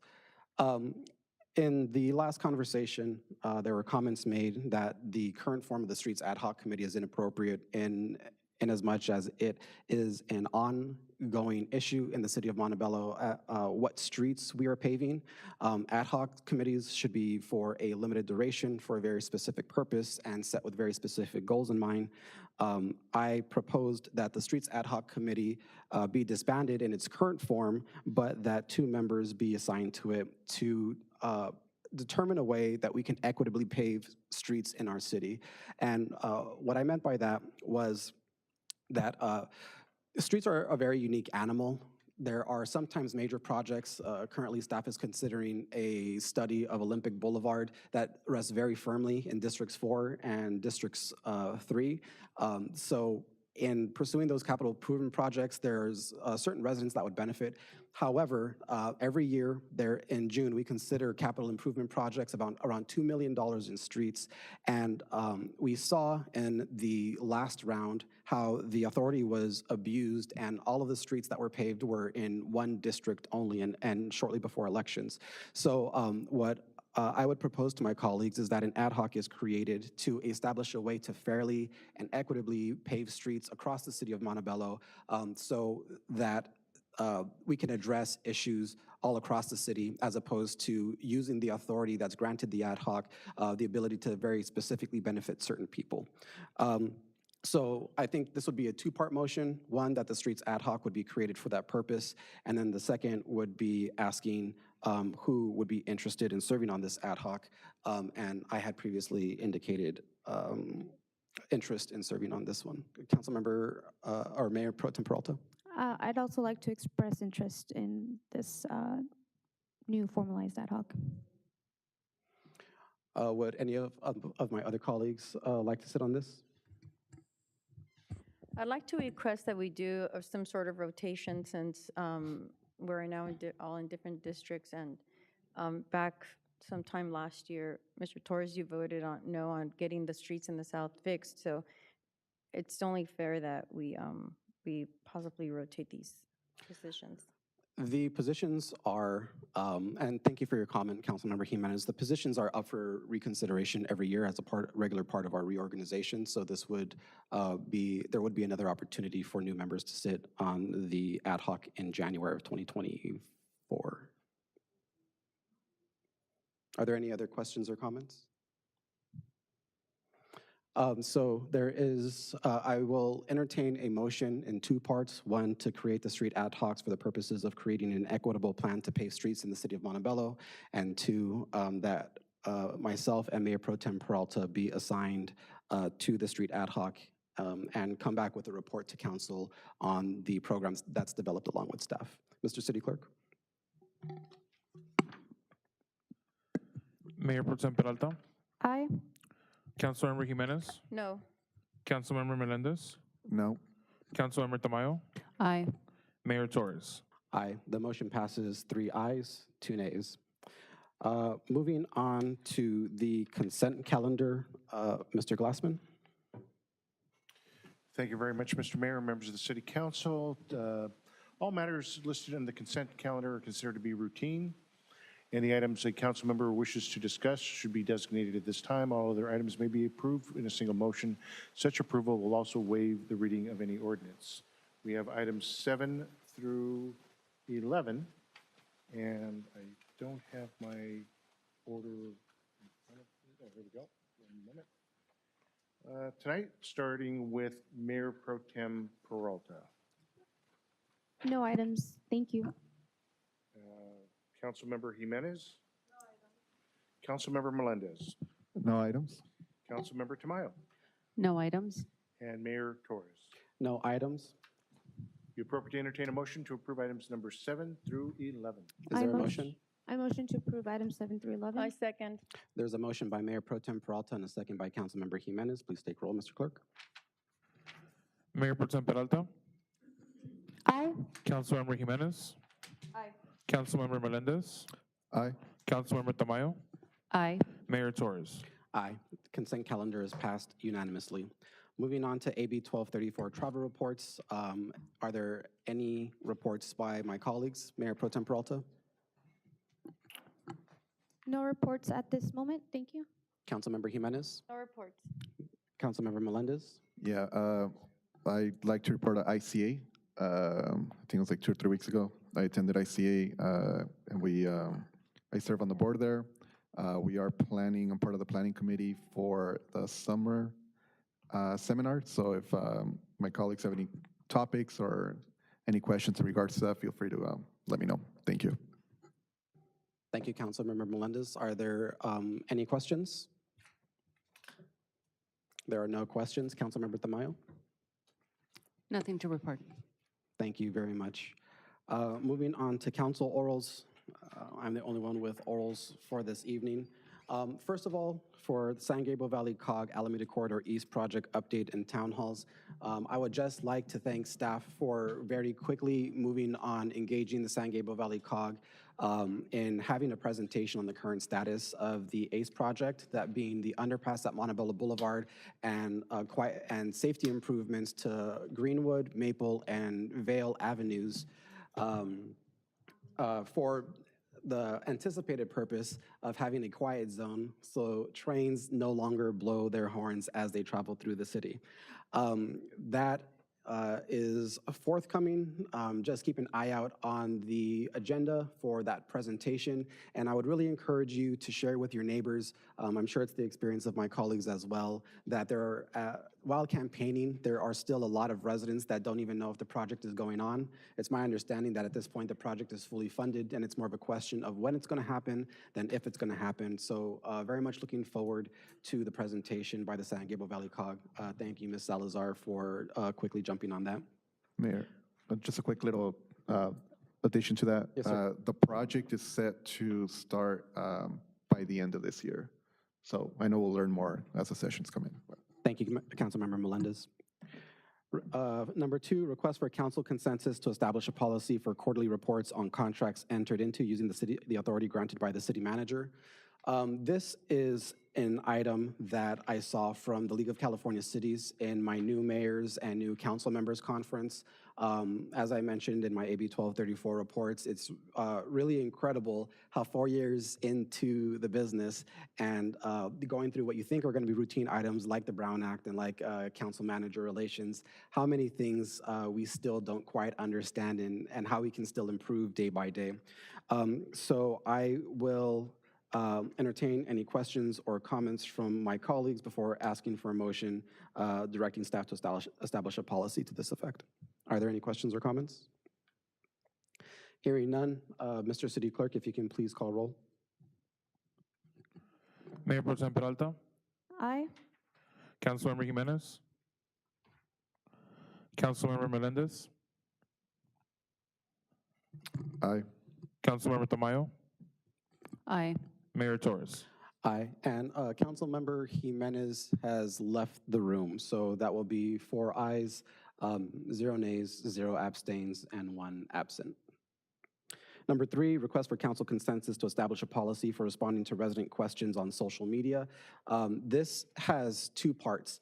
In the last conversation, there were comments made that the current form of the Streets Ad Hoc Committee is inappropriate in as much as it is an ongoing issue in the city of Montebello, what streets we are paving. Ad hoc committees should be for a limited duration, for a very specific purpose, and set with very specific goals in mind. I proposed that the Streets Ad Hoc Committee be disbanded in its current form, but that 2 members be assigned to it to determine a way that we can equitably pave streets in our city. And what I meant by that was that streets are a very unique animal. There are sometimes major projects. Currently, staff is considering a study of Olympic Boulevard that rests very firmly in Districts 4 and Districts 3. So in pursuing those capital improvement projects, there's certain residents that would benefit. However, every year there in June, we consider capital improvement projects about around $2 million in streets. And we saw in the last round how the authority was abused, and all of the streets that were paved were in one district only, and shortly before elections. So what I would propose to my colleagues is that an ad hoc is created to establish a way to fairly and equitably pave streets across the city of Montebello, so that we can address issues all across the city, as opposed to using the authority that's granted the ad hoc, the ability to very specifically benefit certain people. So I think this would be a two-part motion. One, that the streets ad hoc would be created for that purpose, and then the second would be asking who would be interested in serving on this ad hoc. And I had previously indicated interest in serving on this one. Councilmember or Mayor Pro Tem Peralta? I'd also like to express interest in this new formalized ad hoc. Would any of my other colleagues like to sit on this? I'd like to request that we do some sort of rotation, since we're now all in different districts. And back sometime last year, Mr. Torres, you voted no on getting the streets in the south fixed. So it's only fair that we possibly rotate these positions. The positions are, and thank you for your comment, Councilmember Jimenez, the positions are up for reconsideration every year as a regular part of our reorganization. So this would there would be another opportunity for new members to sit on the ad hoc in January of 2024. Are there any other questions or comments? So there is, I will entertain a motion in two parts. One, to create the street ad hocs for the purposes of creating an equitable plan to pave streets in the city of Montebello. And two, that myself and Mayor Pro Tem Peralta be assigned to the street ad hoc and come back with a report to council on the programs that's developed along with staff. Mr. City Clerk. Mayor Pro Tem Peralta? Aye. Councilmember Jimenez? No. Councilmember Melendez? No. Councilmember Tamayo? Aye. Mayor Torres? Aye. The motion passes 3 ayes, 2 nays. Moving on to the consent calendar, Mr. Glassman. Thank you very much, Mr. Mayor, members of the City Council. All matters listed in the consent calendar are considered to be routine. Any items a council member wishes to discuss should be designated at this time. All other items may be approved in a single motion. Such approval will also waive the reading of any ordinance. We have items 7 through 11, and I don't have my order in front of me. Oh, here we go. 1 minute. Tonight, starting with Mayor Pro Tem Peralta. No items. Thank you. Councilmember Jimenez? No items. Councilmember Melendez? No items. Councilmember Tamayo? No items. And Mayor Torres? No items. Be appropriate to entertain a motion to approve items number 7 through 11. Is there a motion? I motion to approve items 7 through 11. I second. There's a motion by Mayor Pro Tem Peralta and a second by Councilmember Jimenez. Please take roll, Mr. Clerk. Mayor Pro Tem Peralta? Aye. Councilmember Jimenez? Aye. Councilmember Melendez? Aye. Councilmember Tamayo? Aye. Mayor Torres? Aye. The consent calendar is passed unanimously. Moving on to AB 1234 travel reports. Are there any reports by my colleagues? Mayor Pro Tem Peralta? No reports at this moment. Thank you. Councilmember Jimenez? No reports. Councilmember Melendez? Yeah, I'd like to report at ICA. I think it was like 2 or 3 weeks ago. I attended ICA, and I serve on the board there. We are planning, I'm part of the planning committee for the summer seminar. So if my colleagues have any topics or any questions in regards to that, feel free to let me know. Thank you. Thank you, Councilmember Melendez. Are there any questions? There are no questions. Councilmember Tamayo? Nothing to report. Thank you very much. Moving on to council orals. I'm the only one with orals for this evening. First of all, for the San Gabriel Valley COG Alameda Corridor East project update and town halls, I would just like to thank staff for very quickly moving on engaging the San Gabriel Valley COG in having a presentation on the current status of the ACE project, that being the underpass at Montebello Boulevard and safety improvements to Greenwood, Maple, and Vale Avenues. For the anticipated purpose of having a quiet zone so trains no longer blow their horns as they travel through the city. That is forthcoming. Just keep an eye out on the agenda for that presentation, and I would really encourage you to share with your neighbors. I'm sure it's the experience of my colleagues as well, that there are, while campaigning, there are still a lot of residents that don't even know if the project is going on. It's my understanding that at this point the project is fully funded, and it's more of a question of when it's going to happen than if it's going to happen. So very much looking forward to the presentation by the San Gabriel Valley COG. Thank you, Ms. Salazar, for quickly jumping on that. Mayor, just a quick little addition to that. Yes, sir. The project is set to start by the end of this year. So I know we'll learn more as the sessions come in. Thank you, Councilmember Melendez. Number 2, request for council consensus to establish a policy for quarterly reports on contracts entered into using the authority granted by the city manager. This is an item that I saw from the League of California Cities in my new mayors and new council members conference. As I mentioned in my AB 1234 reports, it's really incredible how 4 years into the business and going through what you think are going to be routine items like the Brown Act and like council manager relations, how many things we still don't quite understand and how we can still improve day by day. So I will entertain any questions or comments from my colleagues before asking for a motion directing staff to establish a policy to this effect. Are there any questions or comments? Hearing none, Mr. City Clerk, if you can please call roll. Mayor Pro Tem Peralta, Aye. Councilmember Jimenez, Councilmember Melendez, Aye. Councilmember Tamayo, Aye. Mayor Torres. Aye, and Councilmember Jimenez has left the room, so that will be 4 ayes, 0 nays, 0 abstains, and 1 absent. Number 3, request for council consensus to establish a policy for responding to resident questions on social media. This has 2 parts.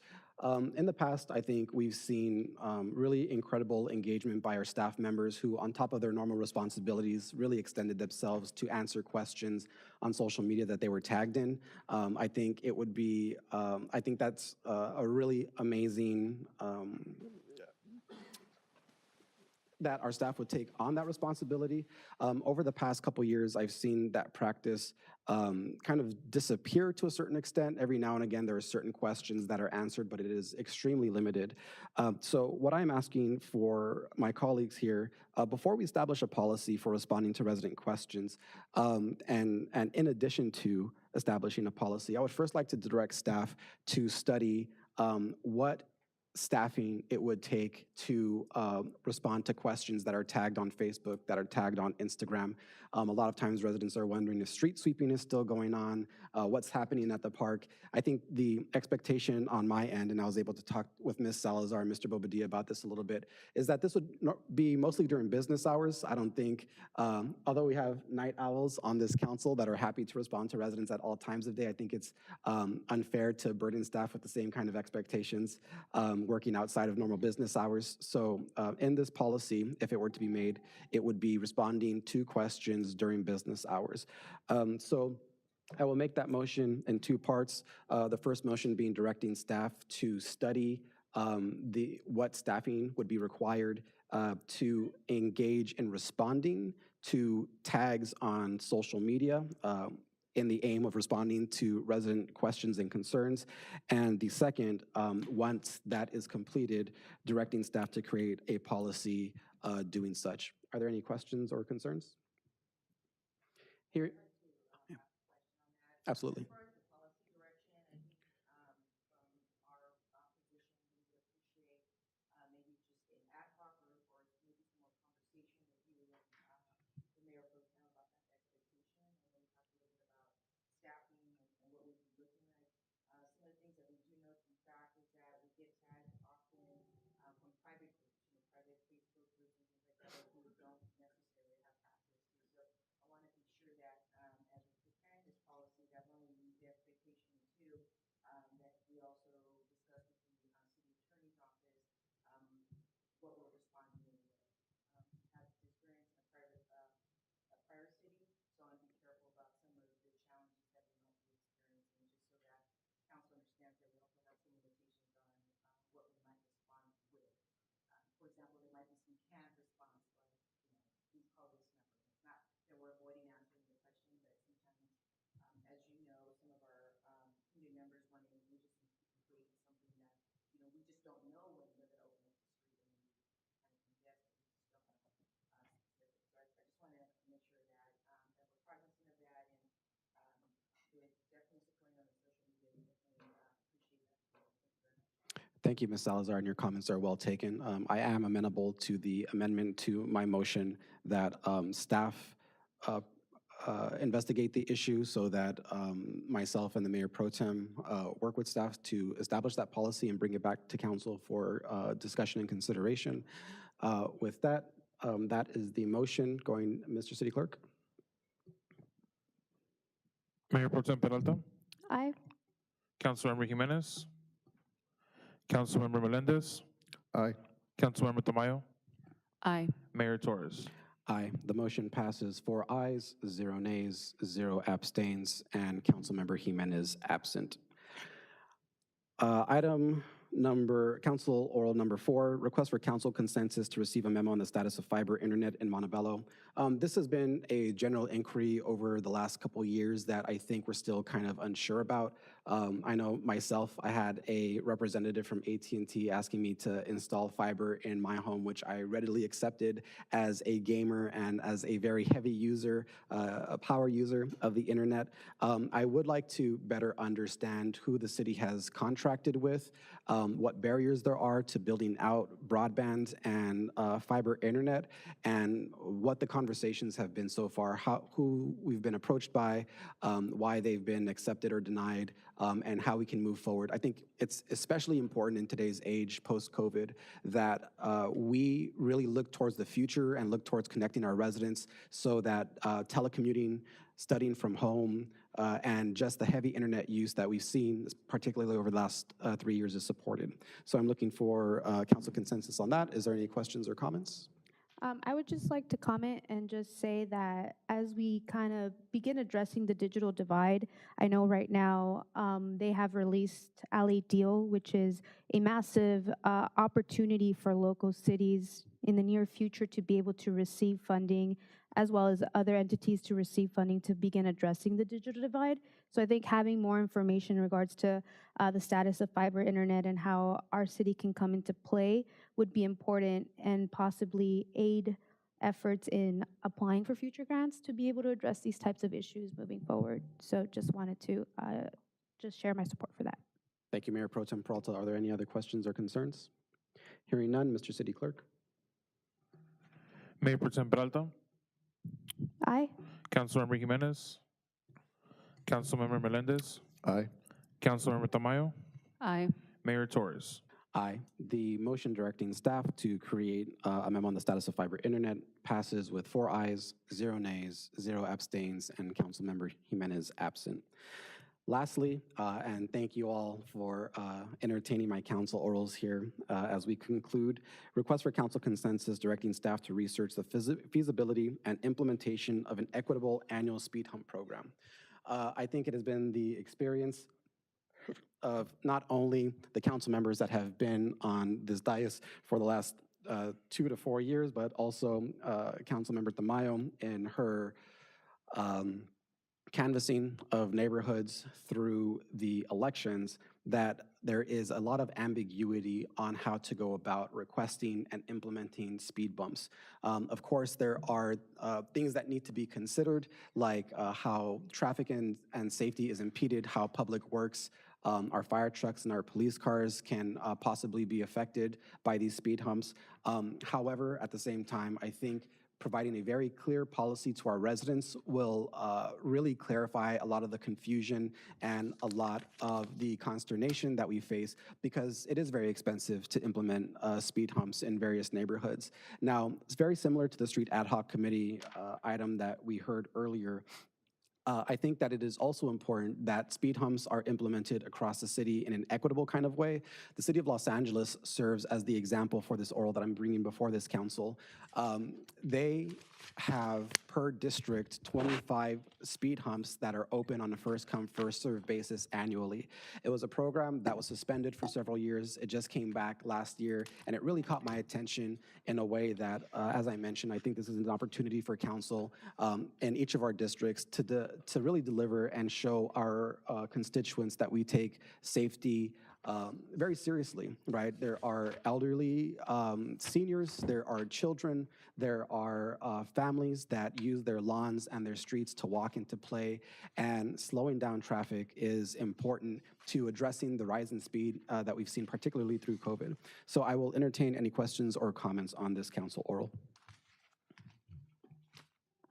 In the past, I think we've seen really incredible engagement by our staff members who, on top of their normal responsibilities, really extended themselves to answer questions on social media that they were tagged in. I think it would be, I think that's a really amazing that our staff would take on that responsibility. Over the past couple years, I've seen that practice kind of disappear to a certain extent. Every now and again, there are certain questions that are answered, but it is extremely limited. So what I'm asking for my colleagues here, before we establish a policy for responding to resident questions, and in addition to establishing a policy, I would first like to direct staff to study what staffing it would take to respond to questions that are tagged on Facebook, that are tagged on Instagram. A lot of times residents are wondering if street sweeping is still going on, what's happening at the park. I think the expectation on my end, and I was able to talk with Ms. Salazar and Mr. Bobadilla about this a little bit, is that this would be mostly during business hours. I don't think, although we have night owls on this council that are happy to respond to residents at all times of day, I think it's unfair to burden staff with the same kind of expectations working outside of normal business hours. So in this policy, if it were to be made, it would be responding to questions during business hours. So I will make that motion in 2 parts. The first motion being directing staff to study what staffing would be required to engage in responding to tags on social media in the aim of responding to resident questions and concerns. And the second, once that is completed, directing staff to create a policy doing such. Are there any questions or concerns? Here, yeah. Absolutely. we also discussed with the city attorney's office what we're responding with. Had experience in a prior city, so I want to be careful about some of the challenges that we might be experiencing, just so that council understands that we also have some limitations on what we might respond with. For example, there might be some canned response, like, please call this number. It's not that we're avoiding answering the question, but sometimes, as you know, some of our community members want to engage us in creating something that, we just don't know when they're going to open up the street, and then we kind of guess, but we just don't know specifics. So I just want to make sure that that we're cognizant of that, and we're definitely supporting on the social media. We definitely appreciate that. Thank you very much. Thank you, Ms. Salazar, and your comments are well taken. I am amenable to the amendment to my motion that staff investigate the issue so that myself and the Mayor Pro Tem work with staff to establish that policy and bring it back to council for discussion and consideration. With that, that is the motion going, Mr. City Clerk. Mayor Pro Tem Peralta, Aye. Councilmember Jimenez, Councilmember Melendez, Aye. Councilmember Tamayo, Aye. Mayor Torres. Aye. The motion passes 4 ayes, 0 nays, 0 abstains, and Councilmember Jimenez absent. Item council oral number 4, request for council consensus to receive a memo on the status of fiber internet in Montebello. This has been a general inquiry over the last couple years that I think we're still kind of unsure about. I know myself, I had a representative from AT&T asking me to install fiber in my home, which I readily accepted as a gamer and as a very heavy user, a power user of the internet. I would like to better understand who the city has contracted with, what barriers there are to building out broadband and fiber internet, and what the conversations have been so far, who we've been approached by, why they've been accepted or denied, and how we can move forward. I think it's especially important in today's age, post-COVID, that we really look towards the future and look towards connecting our residents so that telecommuting, studying from home, and just the heavy internet use that we've seen, particularly over the last 3 years, is supported. So I'm looking for council consensus on that. Is there any questions or comments? I would just like to comment and just say that as we kind of begin addressing the digital divide, I know right now they have released Alley Deal, which is a massive opportunity for local cities in the near future to be able to receive funding, as well as other entities to receive funding to begin addressing the digital divide. So I think having more information in regards to the status of fiber internet and how our city can come into play would be important and possibly aid efforts in applying for future grants to be able to address these types of issues moving forward. So just wanted to just share my support for that. Thank you, Mayor Pro Tem Peralta. Are there any other questions or concerns? Hearing none, Mr. City Clerk. Mayor Pro Tem Peralta, Aye. Councilmember Jimenez, Councilmember Melendez, Aye. Councilmember Tamayo, Aye. Mayor Torres. Aye. The motion directing staff to create a memo on the status of fiber internet passes with 4 ayes, 0 nays, 0 abstains, and Councilmember Jimenez absent. Lastly, and thank you all for entertaining my council orals here as we conclude, request for council consensus directing staff to research the feasibility and implementation of an equitable annual speed hump program. I think it has been the experience of not only the council members that have been on this dais for the last 2 to 4 years, but also Councilmember Tamayo in her canvassing of neighborhoods through the elections, that there is a lot of ambiguity on how to go about requesting and implementing speed bumps. Of course, there are things that need to be considered, like how traffic and safety is impeded, how public works, our fire trucks and our police cars can possibly be affected by these speed humps. However, at the same time, I think providing a very clear policy to our residents will really clarify a lot of the confusion and a lot of the consternation that we face, because it is very expensive to implement speed humps in various neighborhoods. Now, it's very similar to the Street Ad Hoc Committee item that we heard earlier. I think that it is also important that speed humps are implemented across the city in an equitable kind of way. The city of Los Angeles serves as the example for this oral that I'm bringing before this council. They have per district 25 speed humps that are open on a first come, first served basis annually. It was a program that was suspended for several years. It just came back last year, and it really caught my attention in a way that, as I mentioned, I think this is an opportunity for council in each of our districts to really deliver and show our constituents that we take safety very seriously, right? There are elderly seniors, there are children, there are families that use their lawns and their streets to walk and to play, and slowing down traffic is important to addressing the rise in speed that we've seen, particularly through COVID. So I will entertain any questions or comments on this council oral.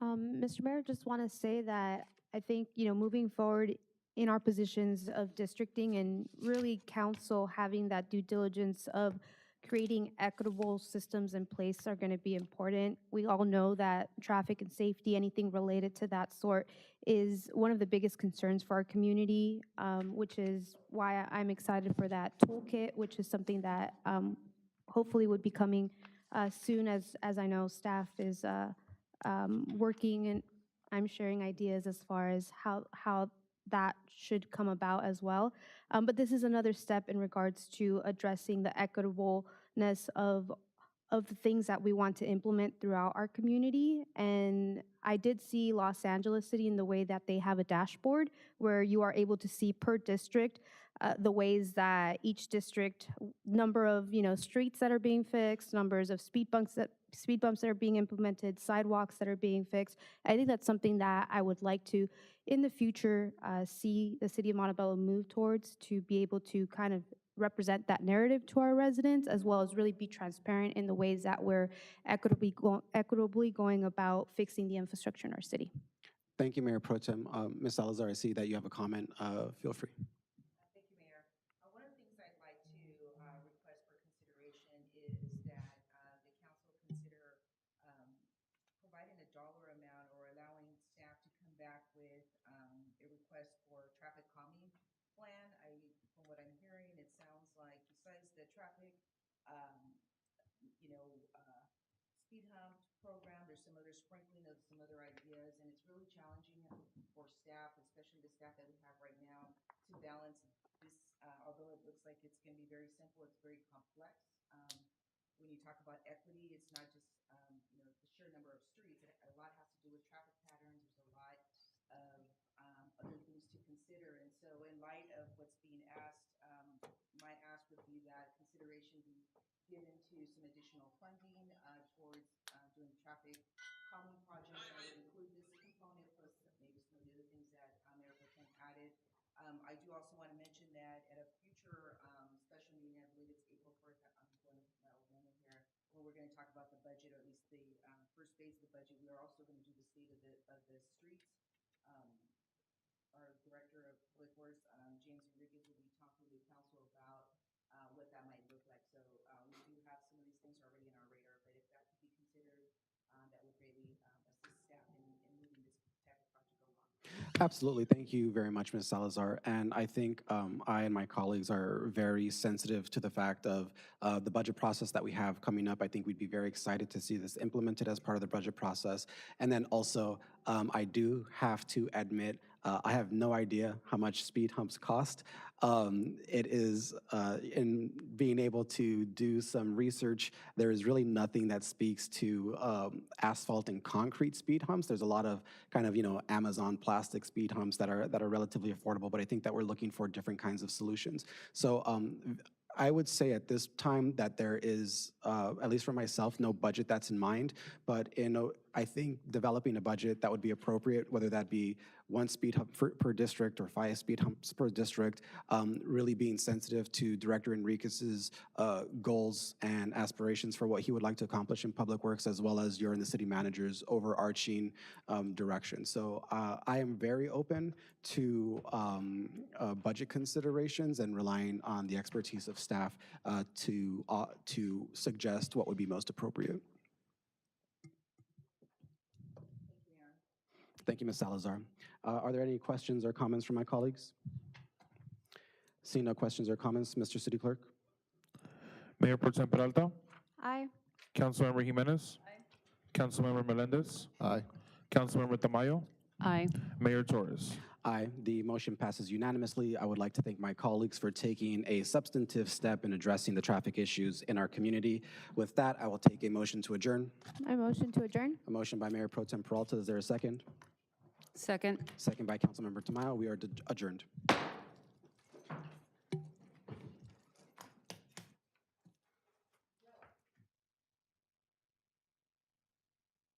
Mr. Mayor, just want to say that I think, moving forward in our positions of districting and really council having that due diligence of creating equitable systems in place are going to be important. We all know that traffic and safety, anything related to that sort, is one of the biggest concerns for our community, which is why I'm excited for that toolkit, which is something that hopefully would be coming soon, as I know staff is working, and I'm sharing ideas as far as how that should come about as well. But this is another step in regards to addressing the equitableness of the things that we want to implement throughout our community. And I did see Los Angeles City in the way that they have a dashboard where you are able to see per district the ways that each district, number of streets that are being fixed, numbers of speed bumps that are being implemented, sidewalks that are being fixed. I think that's something that I would like to, in the future, see the city of Montebello move towards, to be able to kind of represent that narrative to our residents, as well as really be transparent in the ways that we're equitably going about fixing the infrastructure in our city. Thank you, Mayor Pro Tem. Ms. Salazar, I see that you have a comment. Feel free. Thank you, Mayor. One of the things I'd like to request for consideration is that the council consider providing a dollar amount or allowing staff to come back with a request for traffic calming plan. From what I'm hearing, it sounds like besides the traffic, speed hump program, there's some other sprinkling of some other ideas, and it's really challenging for staff, especially the staff that we have right now, to balance this. Although it looks like it's going to be very simple, it's very complex. When you talk about equity, it's not just the sheer number of streets. A lot has to do with traffic patterns. There's a lot of other things to consider. And so in light of what's being asked, my ask would be that consideration be given to some additional funding towards doing traffic calming projects that would include this component, plus maybe some of the other things that Mayor Pro Tem added. I do also want to mention that at a future special meeting, I believe it's April 4th, I'm going to Alabama here, where we're going to talk about the budget, or at least the first phase of the budget. We are also going to do the state of the streets. Our Director of Public Works, James Enriquez, will be talking to the council about what that might look like. So we do have some of these things already in our radar, but if that could be considered, that would greatly assist staff in moving this type of project along. Absolutely. Thank you very much, Ms. Salazar. And I think I and my colleagues are very sensitive to the fact of the budget process that we have coming up. I think we'd be very excited to see this implemented as part of the budget process. And then also, I do have to admit, I have no idea how much speed humps cost. It is, in being able to do some research, there is really nothing that speaks to asphalt and concrete speed humps. There's a lot of kind of, Amazon plastic speed humps that are relatively affordable, but I think that we're looking for different kinds of solutions. So I would say at this time that there is, at least for myself, no budget that's in mind, but I think developing a budget that would be appropriate, whether that be one speed hump per district or 5 speed humps per district, really being sensitive to Director Enriquez's goals and aspirations for what he would like to accomplish in public works, as well as your and the city manager's overarching direction. So I am very open to budget considerations and relying on the expertise of staff to suggest what would be most appropriate. Thank you, Ms. Salazar. Are there any questions or comments from my colleagues? Seeing no questions or comments, Mr. City Clerk? Mayor Pro Tem Peralta, Aye. Councilmember Jimenez, Councilmember Melendez, Aye. Councilmember Tamayo, Aye. Mayor Torres. Aye. The motion passes unanimously. I would like to thank my colleagues for taking a substantive step in addressing the traffic issues in our community. With that, I will take a motion to adjourn. I motion to adjourn. A motion by Mayor Pro Tem Peralta. Is there a second? Second. Second by Councilmember Tamayo. We are adjourned.